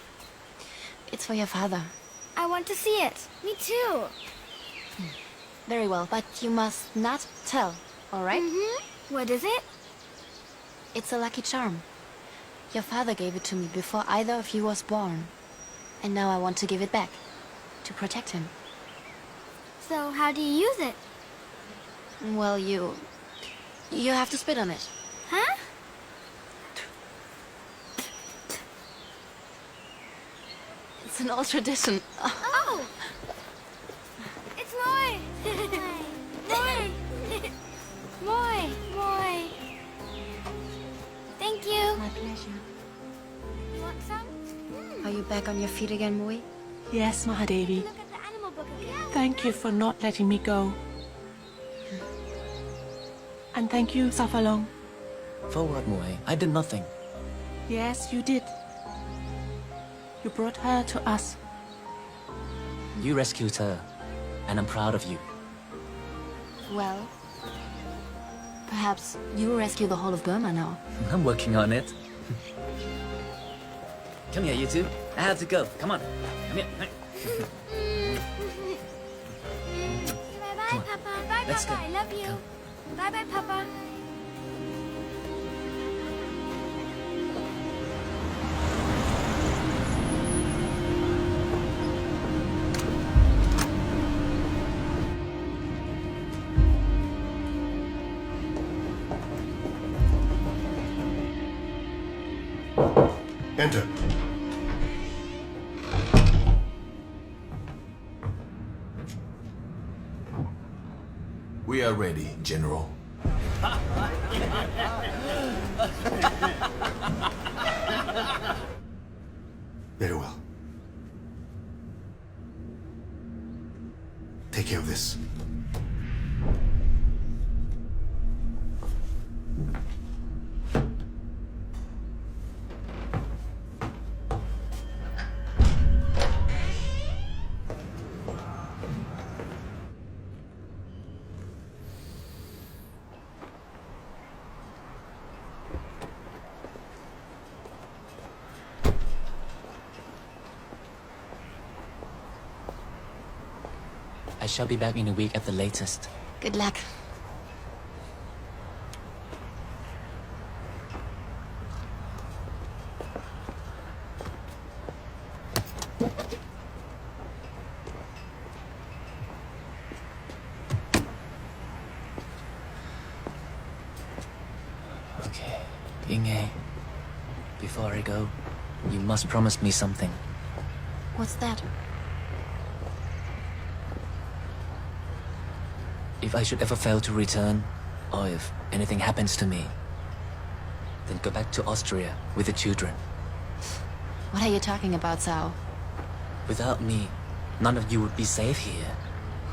It's for your father. I want to see it. Me too. Very well, but you must not tell, all right? Mm-hmm. What is it? It's a lucky charm. Your father gave it to me before either of you was born. And now I want to give it back. To protect him. So how do you use it? Well, you have to spit on it. Huh? It's an old tradition. Oh! It's Moy! Moy! Moy! Moy! Thank you. My pleasure. You want some? Are you back on your feet again, Mui? Yes, Mahadevi. Look at the animal book again. Thank you for not letting me go. And thank you, Safalong. For what, Mui? I did nothing. Yes, you did. You brought her to us. You rescued her, and I'm proud of you. Well, perhaps you rescue the whole of Burma now. I'm working on it. Come here, you two. I have to go. Come on. Come here. Bye-bye, Papa. Bye, Let's Papa. go. I love you. Bye-bye, Papa. Enter. We are ready, General. Very well. Take care of this. I shall be back in a week at the latest. Good luck. Okay, Inge, before I go, you must promise me something. What's that? If I should ever fail to return, or if anything happens to me, then go back to Austria with the children. What are you talking about, Sao? Without me, none of you would be safe here.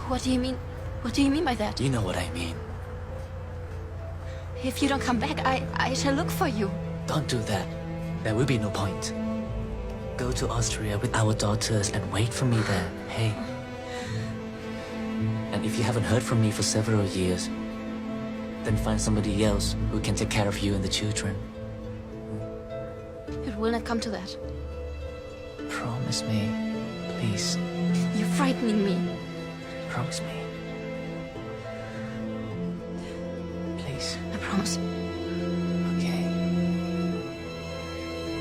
What do you mean? What do you mean by that? You know what I mean. If you don't come back, I shall look for you. Don't do that. There will be no point. Go to Austria with our daughters and wait for me there, hey? And if you haven't heard from me for several years, then find somebody else who can take care of you and the children. It will not come to that. Promise me, please. You're frightening me. Promise me. Please. I promise. Okay.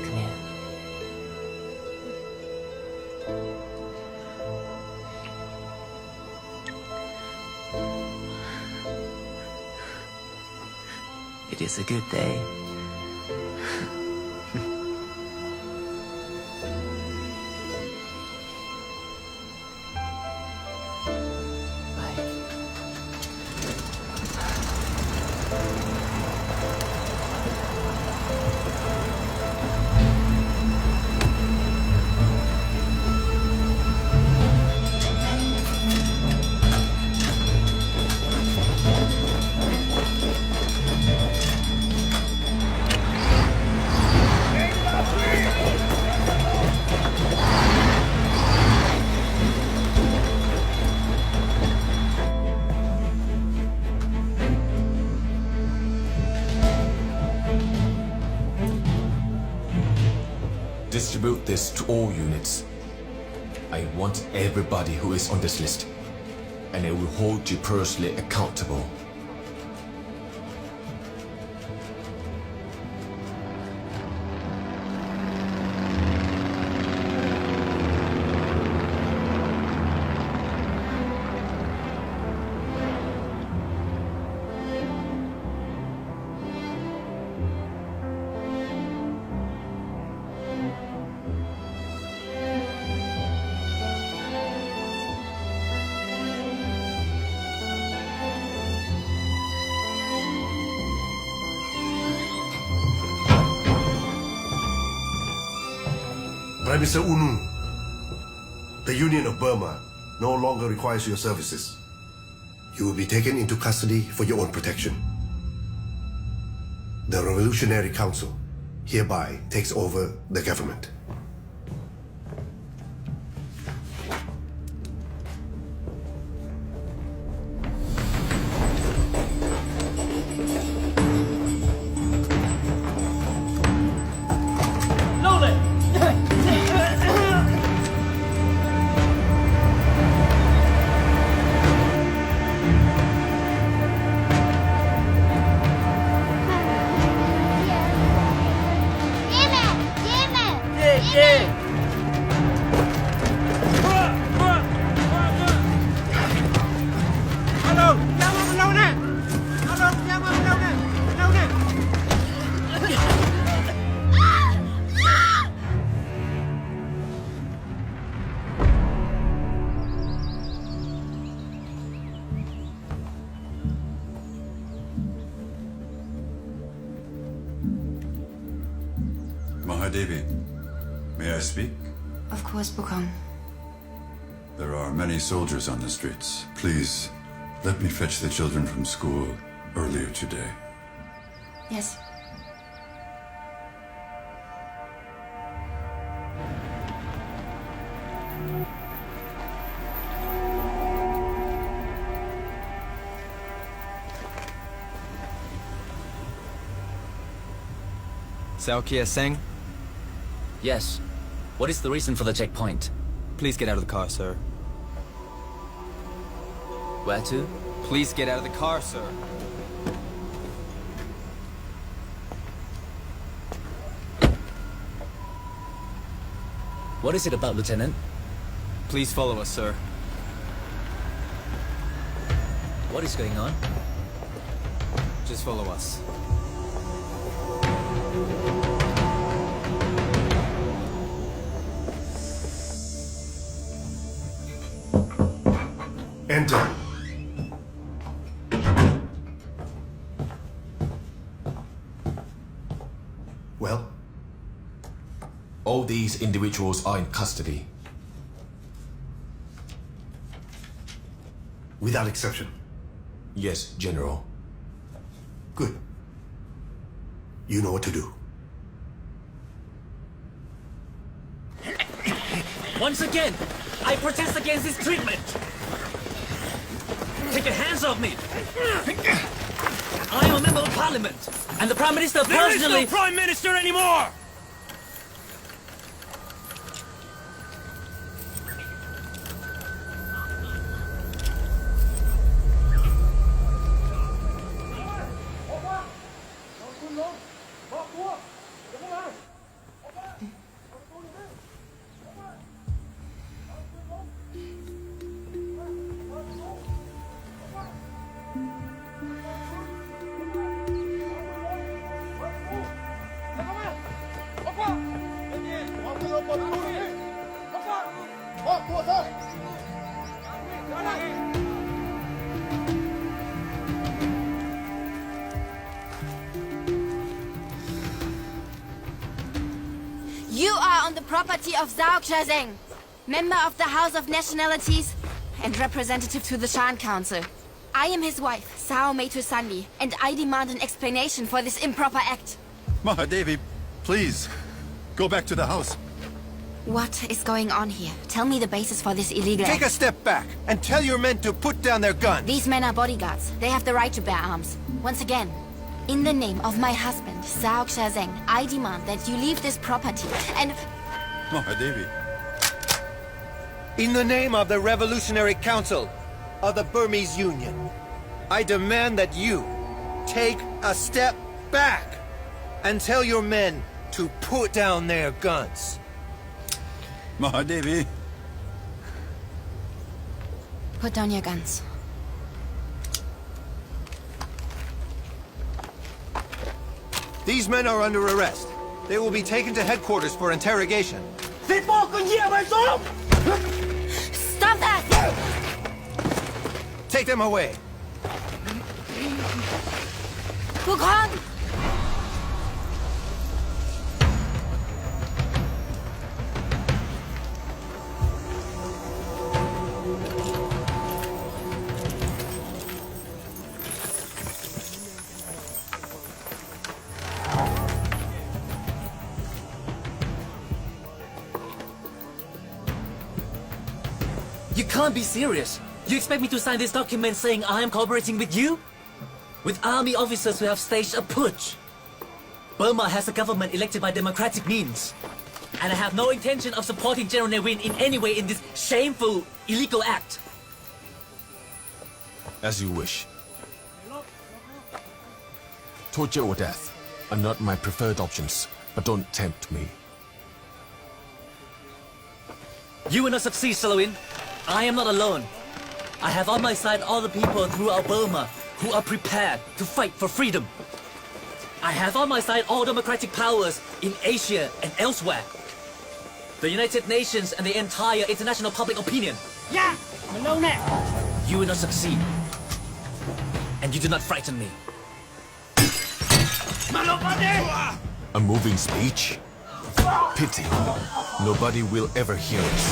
Come here. It is a good day. distribute this to all units. I want everybody who is on this list, and I will hold you personally accountable. Prime Minister U Nu, the Union of Burma no longer requires your services. You will be taken into custody for your own protection. The Revolutionary Council hereby takes over the government. Mahadevi, may I speak? Of course, Bukong. There are many soldiers on the streets. Please, let me fetch the children from school earlier today. Yes. Sao Kia Seng? Yes. What is the reason for the checkpoint? Please get out of the car, sir. Where to? Please get out of the car, sir. What is it about, Lieutenant? Please follow us, sir. What is going on? Just follow us. Enter. Well? All these individuals are in custody. Without exception? Yes, General. Good. You know what to do. Once again, I protest against this treatment. Take your hands off me! I am a member of Parliament, and the Prime Minister personally... There is no Prime Minister anymore! You are on the property of Zhao Qiazeng, member of the House of Nationalities and representative to the Shan Council. I am his wife, Sao Meitusandi, and I demand an explanation for this improper act. Mahadevi, please, go back to the house. What is going on here? Tell me the basis for this illegal Take act. a step back and tell your men to put down their guns. These men are bodyguards. They have the right to bear arms. Once again, in the name of my husband, Zhao Qiazeng, I demand that you leave this property and... Mahadevi. In the name of the Revolutionary Council of the Burmese Union, I demand that you take a step back and tell your men to put down their guns. Mahadevi. Put down your guns. These men are under arrest. They will be taken to headquarters for interrogation. Stop that! Take them away. Gukong! You can't be serious. You expect me to sign this document saying I am cooperating with you? With army officers who have staged a putsch. Burma has a government elected by democratic means. And I have no intention of supporting General Ne Win in any way in this shameful, illegal act. As you wish. Torture or death are not my preferred options, but don't tempt me. You will not succeed, Selwyn. I am not alone. I have on my side all the people throughout Burma who are prepared to fight for freedom. I have on my side all democratic powers in Asia and elsewhere. The United Nations and the entire international public opinion. Yeah, Malone. You will not succeed. And you do not frighten me. A moving speech? Pity. Nobody will ever hear it.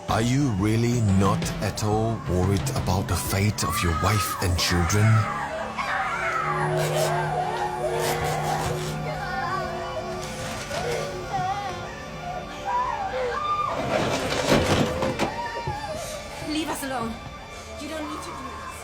Are you really not at all worried about the fate of your wife and children? Leave us alone. You don't need to do this.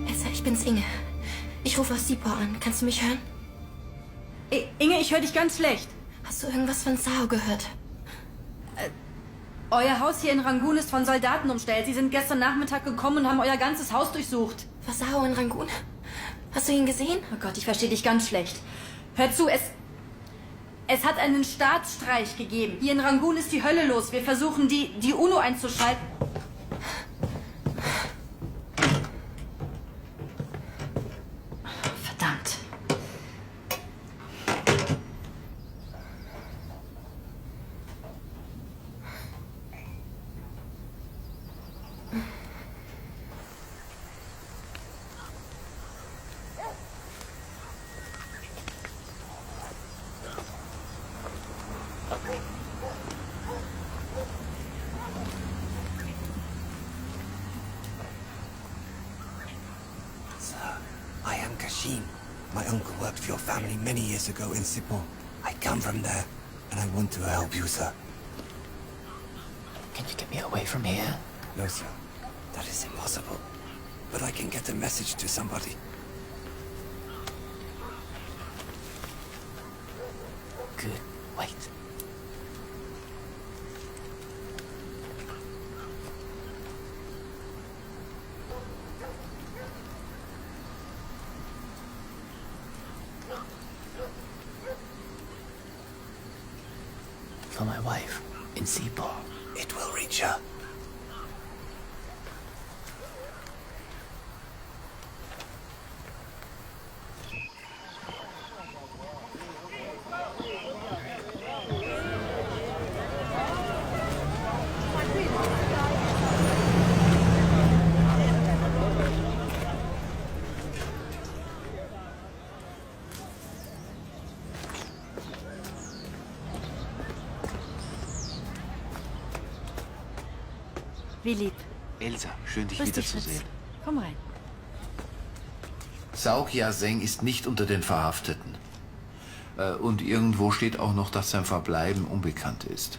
Elsa, ich bin's, Inge. Ich rufe aus Sipor an. Kannst du mich hören? Inge, ich höre dich ganz schlecht. Hast du irgendwas von Sao gehört? Euer Haus hier in Rangoon ist von Soldaten umstellt. Sie sind gestern Nachmittag gekommen und haben euer ganzes Haus durchsucht. War Sao in Rangoon? Hast du ihn gesehen? Oh Gott, ich verstehe dich ganz schlecht. Hör zu, es hat einen Staatsstreich gegeben. Hier in Rangoon ist die Hölle los. Wir versuchen, die UNO einzuschalten. Verdammt. I am Kashin. My uncle worked for your family many years ago in Sipor. I come from there, and I want to help you, sir. Can you get me away from here? No, sir. That is impossible. But I can get a message to somebody. Good. Wait. For my wife in Sipor. It will reach her. Wie lieb. Elsa, schön dich Grüß dich, wiederzusehen. Schatz. Komm rein. Zhao Qiazeng ist nicht unter den Verhafteten. Und irgendwo steht auch noch, dass sein Verbleiben unbekannt ist.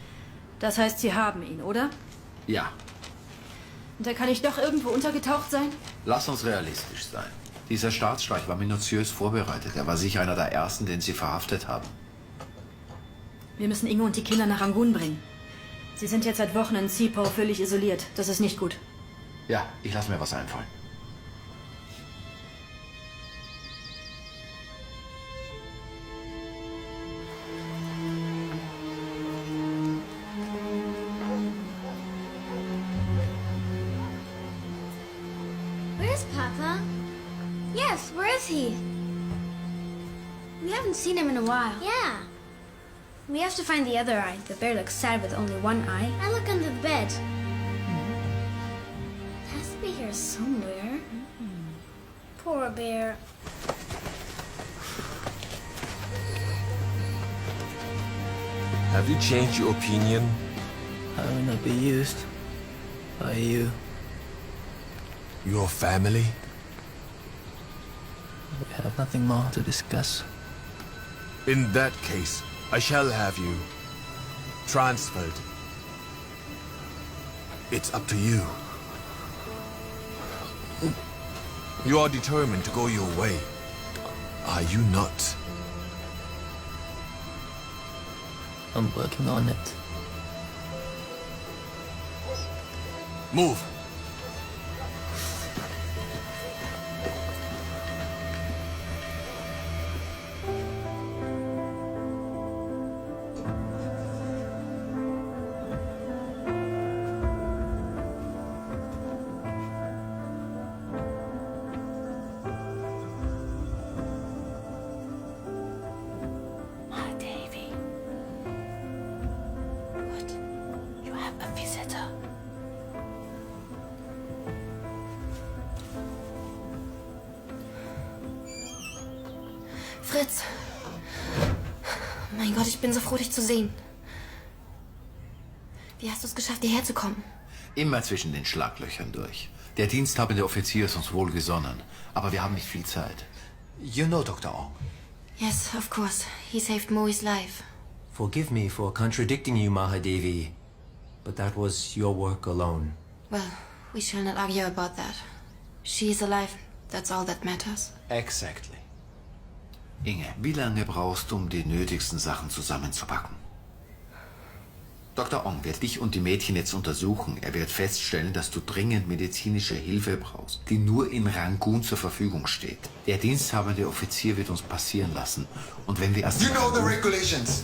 Das heißt, Sie haben ihn, oder? Ja, Und er kann nicht doch irgendwo untergetaucht sein? lass uns realistisch sein. Dieser Staatsstreich war minutiös vorbereitet. Er war sicher einer der ersten, den sie verhaftet haben. Wir müssen Inge und die Kinder nach Rangoon bringen. Sie sind jetzt seit Wochen in Sepal völlig isoliert. Das ist nicht gut. Ja, ich lasse mir was einfallen. Where's Papa? Yes, where is he? We haven't seen him in a while. Yeah. We have to find the other eye. The bear looks sad with only one eye. I look under the bed. It has to be here somewhere. Poor bear. Have you changed your opinion? I will not be used by you. Your family? We have nothing more to discuss. In that case, I shall have you transferred. It's up to you. You are determined to go your way, are you not? I'm working on it. Move! Davy. What? You have a visitor. Fritz. Mein Gott, ich bin so froh, dich zu sehen. Wie hast du es geschafft, hierher zu kommen? Immer zwischen den Schlaglöchern durch. Der diensthabende Offizier ist uns wohlgesonnen, aber wir haben nicht viel Zeit. You know Dr. Ong. Yes, of course. He saved Moe's life. Forgive me for contradicting you, Mahadevi, but that was your work alone. Well, we shall not argue about that. She is alive. That's all that matters. Exactly. Inge, wie lange brauchst du, um die nötigsten Sachen zusammenzupacken? Dr. Ong wird dich und die Mädchen jetzt untersuchen. Er wird feststellen, dass du dringend medizinische Hilfe brauchst, die nur in Rangoon zur Verfügung steht. Der diensthabende Offizier wird uns passieren lassen. Und wenn wir erst... You know the regulations.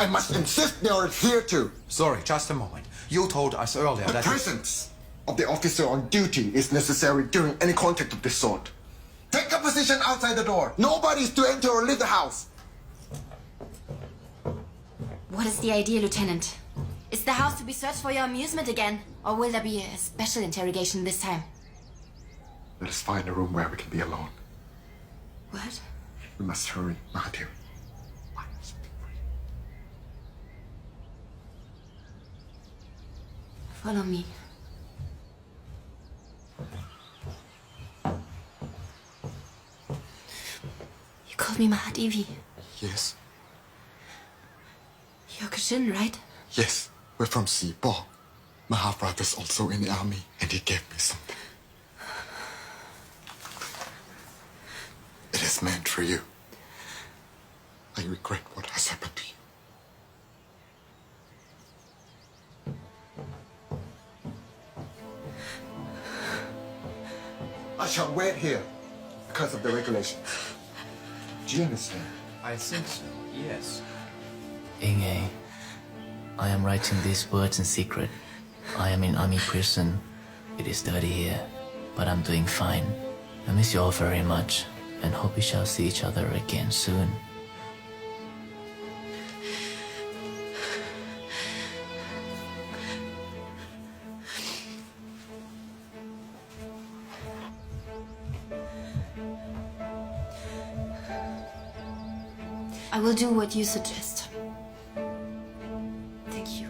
I must insist they are adhered to. Sorry, just a moment. You told us earlier The that... presence of the officer on duty is necessary during any contact of this sort. Take a position outside the door. Nobody is to enter or leave the house. What is the idea, Lieutenant? Is the house to be searched for your amusement again? Or will there be a special interrogation this time? Let us find a room where we can be alone. What? We must hurry, Mahadev. Follow me. You called me Mahadevi. Yes. You're Kashin, right? Yes, we're from Sepal. Mahabharata's also in the army, and he gave me something. It is meant for you. I regret what has happened to you. I shall wait here because of the regulations. Do you understand? I think so, yes. Inge, I am writing these words in secret. I am in army prison. It is dirty here, but I'm doing fine. I miss you all very much, and hope we shall see each other again soon. I will do what you suggest. Thank you.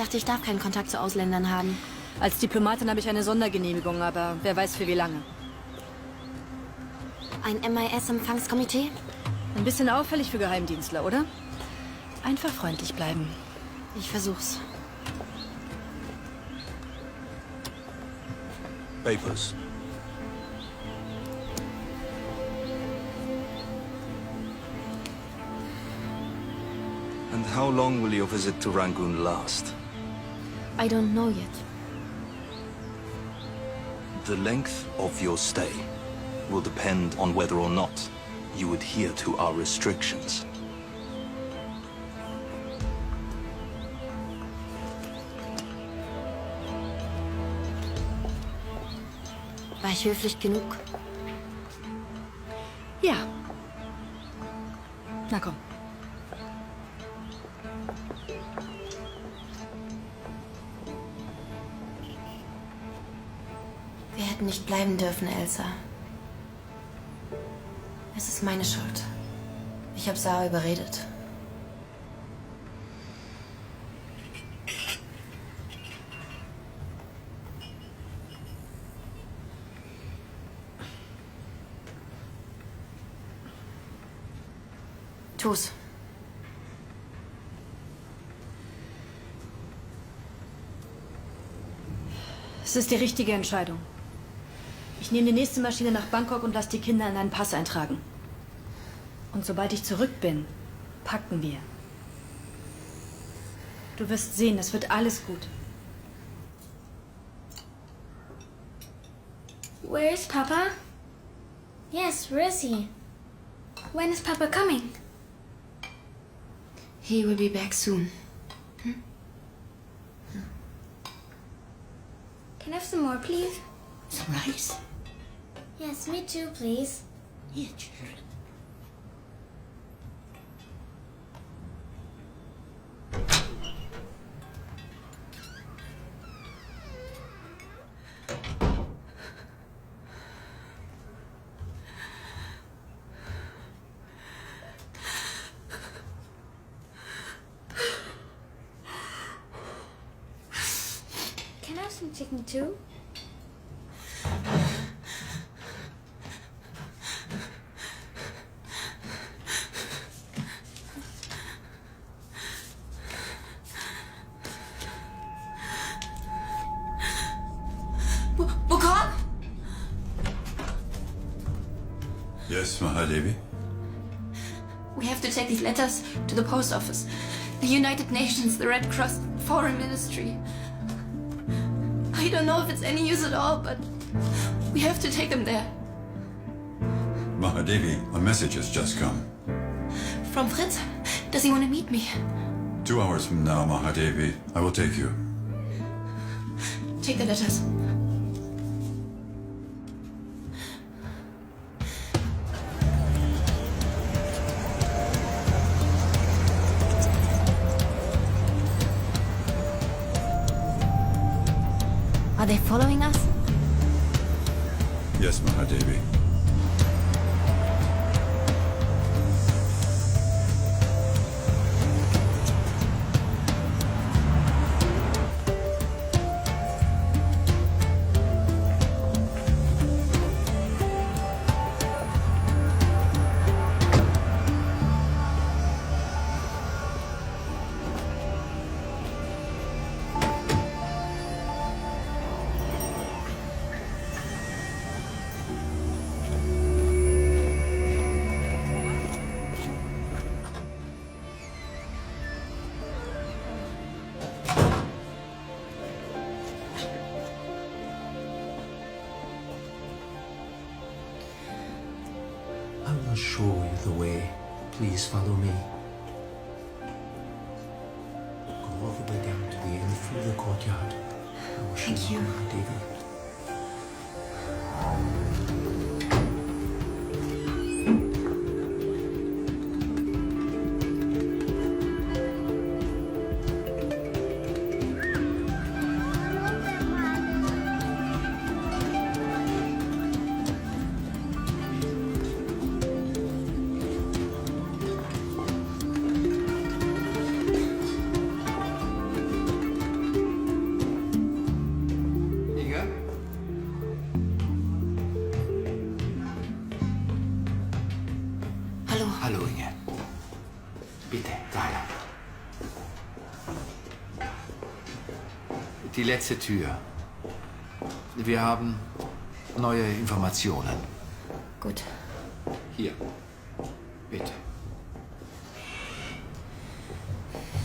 dachte, ich darf keinen Kontakt zu Ausländern haben. Als Diplomatin habe ich eine Sondergenehmigung, aber wer weiß für wie lange. Ein MIS-Empfangskomitee? Ein bisschen auffällig für Geheimdienstler, oder? Einfach freundlich bleiben. Ich versuch's. Papers. And how long will your visit to Rangoon last? I don't know yet. The length of your stay will depend on whether or not you adhere to our restrictions. War ich höflich genug? Ja. Na komm. Wir hätten nicht bleiben dürfen, Elsa. Es ist meine Schuld. Ich habe Sarah überredet. Tu's. Es ist die richtige Entscheidung. Ich nehme die nächste Maschine nach Bangkok und lasse die Kinder in einen Pass eintragen. Und sobald ich zurück bin, packen wir. Du wirst sehen, es wird alles gut. Where is Papa? Yes, where is he? When is Papa coming? He will be back soon. Can I have some more, please? Some rice? Yes, me too, please. Here, children. Can I have some chicken too? Bukon? Yes, Mahadevi? We have to take these letters to the post office. The United Nations, the Red Cross, Foreign Ministry. I don't know if it's any use at all, but we have to take them there. Mahadevi, a message has just come. From Fritz? Does he want to meet me? 2 hours from now, Mahadevi, I will take you. Take the letters. Are they following us? Yes, Mahadevi. I will show you the way. Please follow me. Go all the way down to the end through the courtyard. I will show Thank you. David. Die letzte Tür. Wir haben neue Informationen. Gut. Hier. Bitte.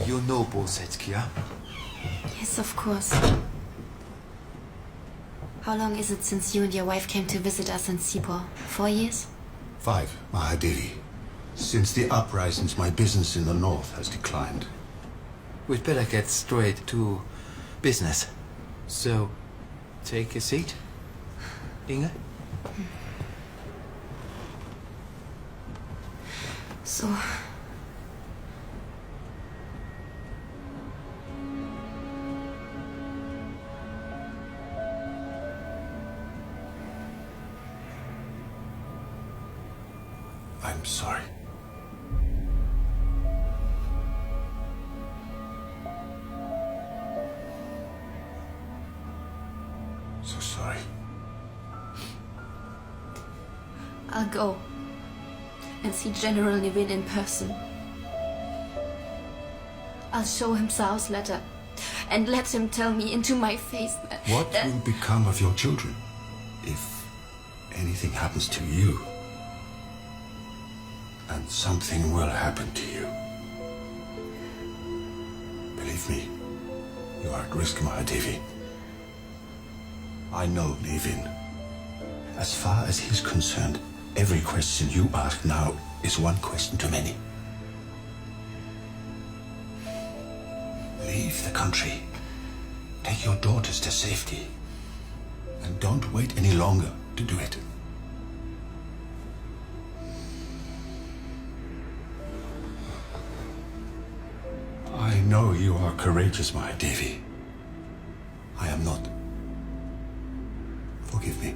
You know Bosetkia? Yes, of course. How long is it since you and your wife came to visit us in Sipor? 4 years? 5, Mahadevi. Since the uprisings, my business in the north has declined. We'd better get straight to business. So, take a seat. Inge? So. I'm sorry. So sorry. I'll go and see General Nevin in person. I'll show him Sao's letter and let him tell me into my face that... What will become of your children if anything happens to you? And something will happen to you. Believe me, you are at risk, Mahadevi. I know Nevin. As far as he's concerned, every question you ask now is one question too many. Leave the country. Take your daughters to safety. And don't wait any longer to do it. I know you are courageous, Mahadevi. I am not. Forgive me.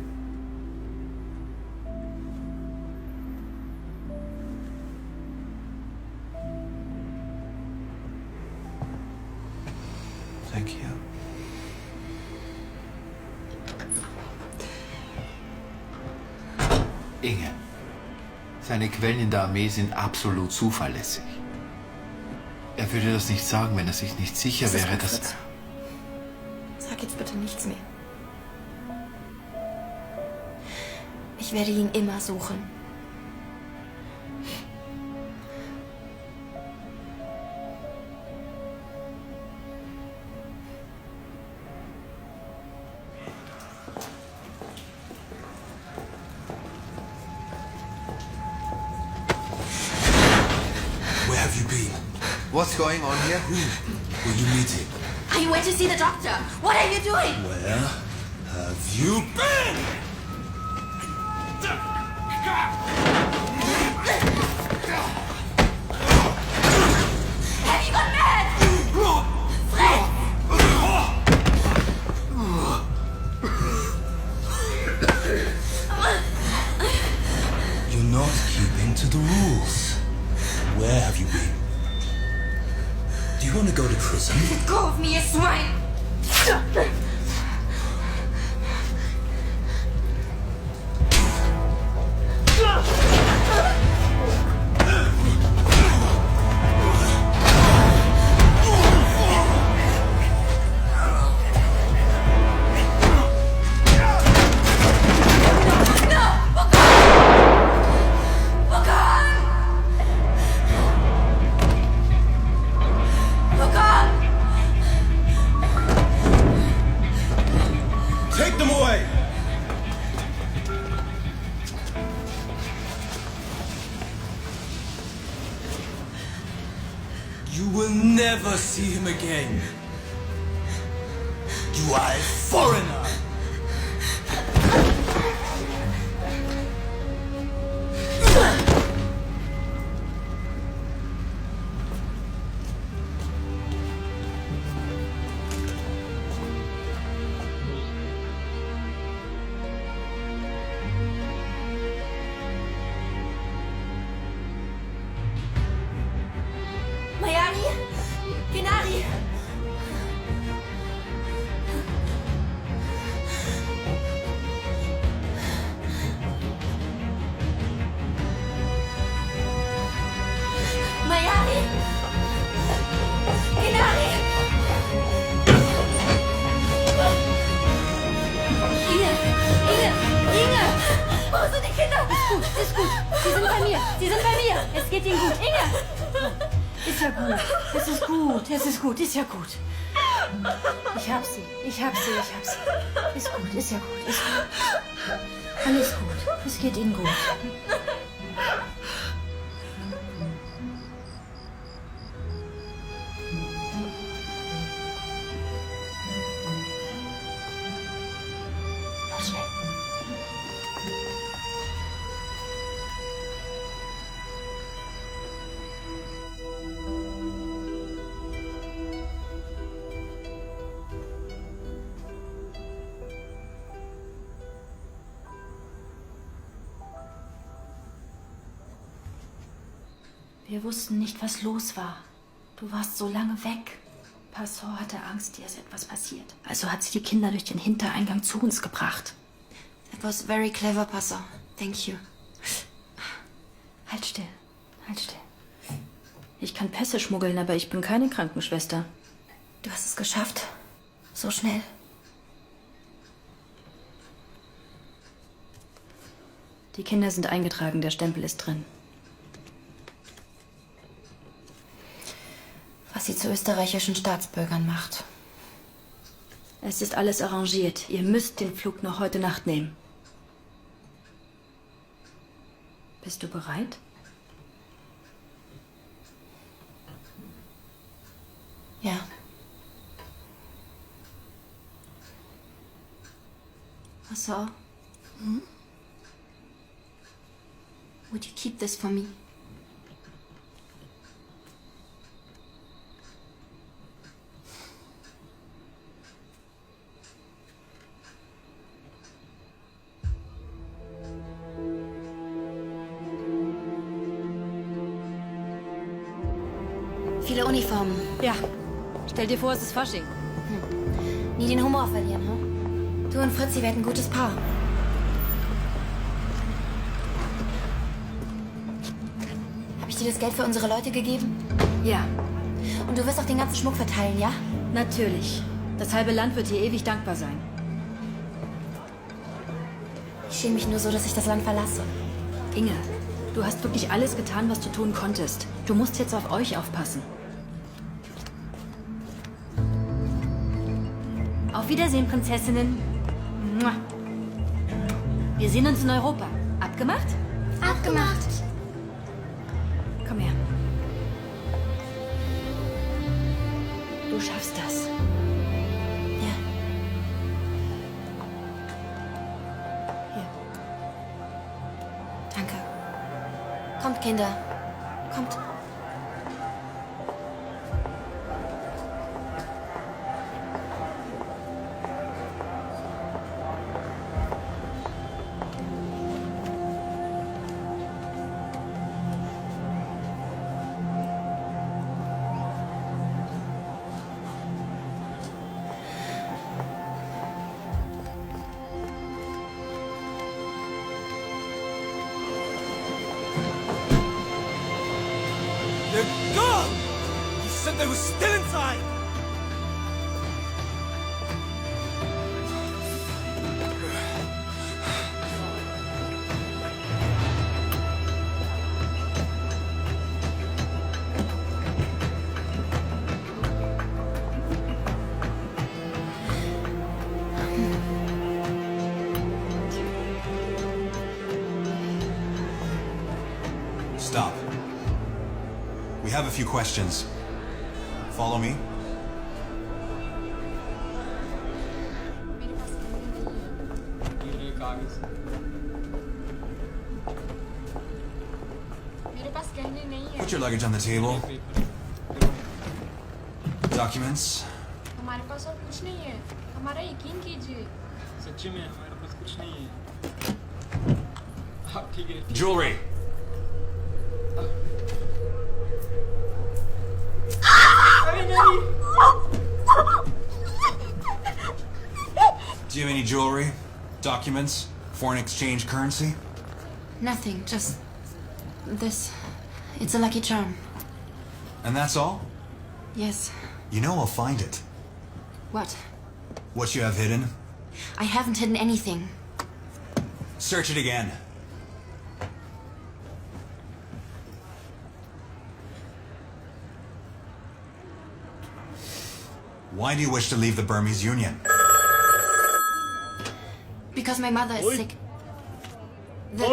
Thank you. Inge, seine Quellen in der Armee sind absolut zuverlässig. Er würde das nicht sagen, wenn er sich nicht sicher Das ist wäre, gut, dass... Fritz. Sag jetzt bitte nichts mehr. Ich werde ihn immer suchen. Where have you been? What's going on here? Who will you meet him? I went to see the doctor. What are you doing? Where have you been? Have you gone mad? Fritz! You're not keeping to the rules. Where have you been? Do you want to go to prison? Let go of me, you swine! Take them away! You will never see him again. You are a foreigner! Mayari! Genari! Inge! Wo sind die Kinder? Ist gut. Sie sind bei mir. Es geht Ihnen gut. Inge! Ist ja gut. Es ist gut. Ist ja gut. Ich hab sie. Ist gut. Ist ja gut. Alles gut. Es geht Ihnen gut. Wir wussten nicht, was los war. Du warst so lange weg. Passau hatte Angst, dir ist etwas passiert. Also hat sie die Kinder durch den Hintereingang zu uns gebracht. That was very clever, Passau. Thank you. Halt still. Ich kann Pässe schmuggeln, aber ich bin keine Krankenschwester. Du hast es geschafft. So schnell. Die Kinder sind eingetragen, der Stempel ist drin. Was sie zu österreichischen Staatsbürgern macht. Es ist alles arrangiert. Ihr müsst den Flug noch heute Nacht nehmen. Bist du bereit? Ja. Passau. Would you keep this for me? Viele Uniformen. Ja. Stell dir vor, es ist Fasching. Nie den Humor verlieren, hm? Du und Fritzi werden ein gutes Paar. Habe ich dir das Geld für unsere Leute gegeben? Ja. Und du wirst auch den ganzen Schmuck verteilen, ja? Natürlich. Das halbe Land wird dir ewig dankbar sein. Ich schäme mich nur so, dass ich das Land verlasse. Inge, du hast wirklich alles getan, was du tun konntest. Du musst jetzt auf euch aufpassen. Auf Wiedersehen, Prinzessinnen. Mua. Wir sehen uns in Europa. Abgemacht? Abgemacht. Komm her. Du schaffst das. Ja. Hier. Danke. Kommt, Kinder. Kommt. They're gone! You said they were still inside! Stop. We have a few questions. Follow me. Put your luggage on the table. Documents. हमारे पास और कुछ नहीं है हमारा यकीन कीजिए सच्ची में हमारे पास कुछ नहीं है हाँ ठीक है Jewelry. अरे नहीं Do you have any jewelry? Documents? Foreign exchange currency? Nothing, just this. It's a lucky charm. And that's all? Yes. You know I'll find it. What? What you have hidden? I haven't hidden anything. Search it again. Why do you wish to leave the Burmese Union? Because my mother is sick. The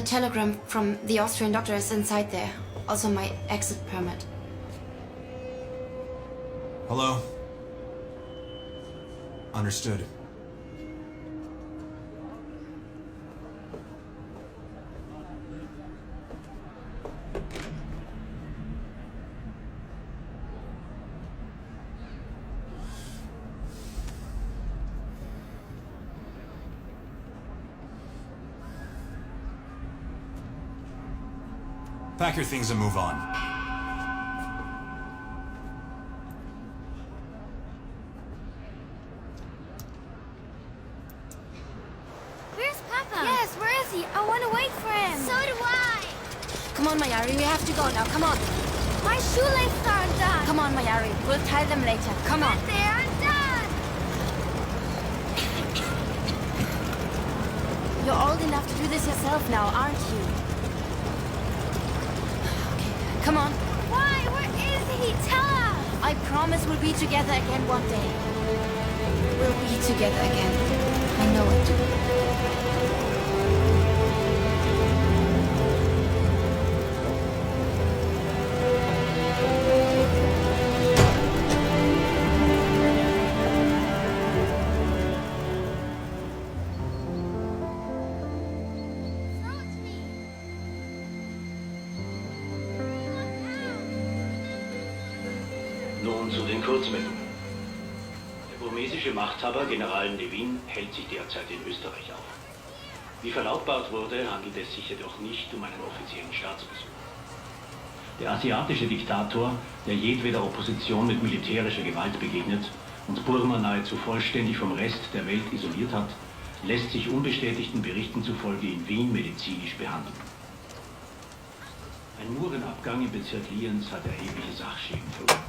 telegram from the Austrian doctor is inside there. Also my exit permit. Hello? Understood. Pack your things and move on. Where's Papa? Yes, where is he? I want to wait for him. So do I. Come on, Mayari, we have to go now. Come on. My shoelaces are undone. Come on, Mayari. We'll tie them later. Come on. But they're undone. You're old enough to do this yourself now, aren't you? Okay, come on. Why? Where is he? Tell us. I promise we'll be together again one day. We'll be together again. I know it. Nun zu den Kurzmeldungen. Der burmesische Machthaber General Nevin hält sich derzeit in Österreich auf. Wie verlautbart wurde, handelt es sich jedoch nicht um einen offiziellen Staatsbesuch. Der asiatische Diktator, der jedweder Opposition mit militärischer Gewalt begegnet und Burma nahezu vollständig vom Rest der Welt isoliert hat, lässt sich unbestätigten Berichten zufolge in Wien medizinisch behandeln. Ein Murenabgang im Bezirk Lienz hat erhebliche Sachschäden verursacht.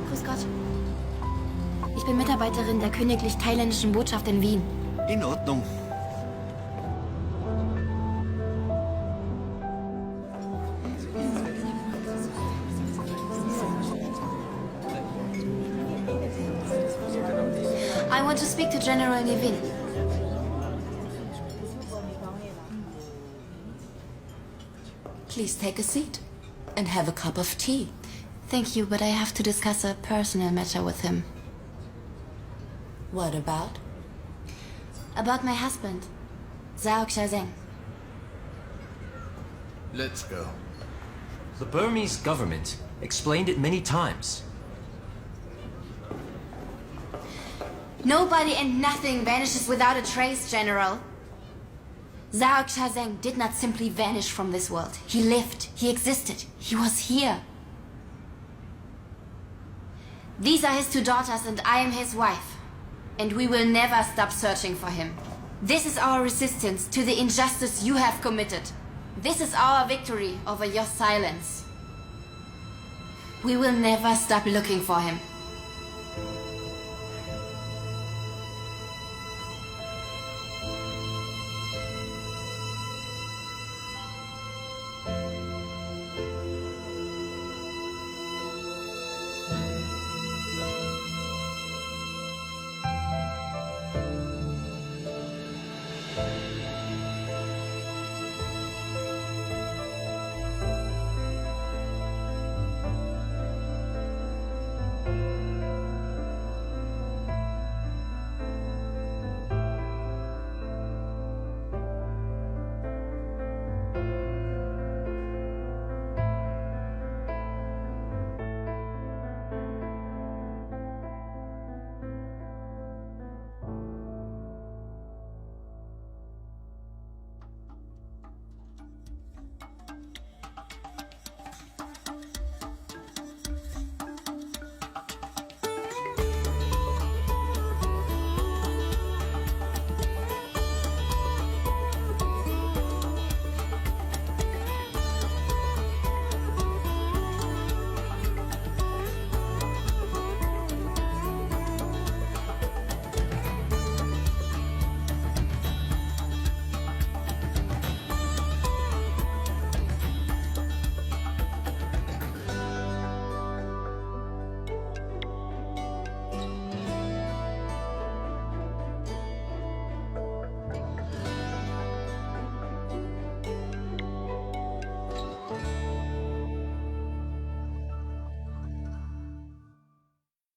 Grüß Gott. Ich bin Mitarbeiterin der königlich-thailändischen Botschaft in Wien. In Ordnung. I want to speak to General Nevin. Please take a seat and have a cup of tea. Thank you, but I have to discuss a personal matter with him. What about? About my husband, Zhao Xiaozeng. Let's go. The Burmese government explained it many times. Nobody and nothing vanishes without a trace, General. Zhao Xiaozeng did not simply vanish from this world. He lived, he existed, he was here. These are his two daughters and I am his wife. And we will never stop searching for him. This is our resistance to the injustice you have committed. This is our victory over your silence. We will never stop looking for him.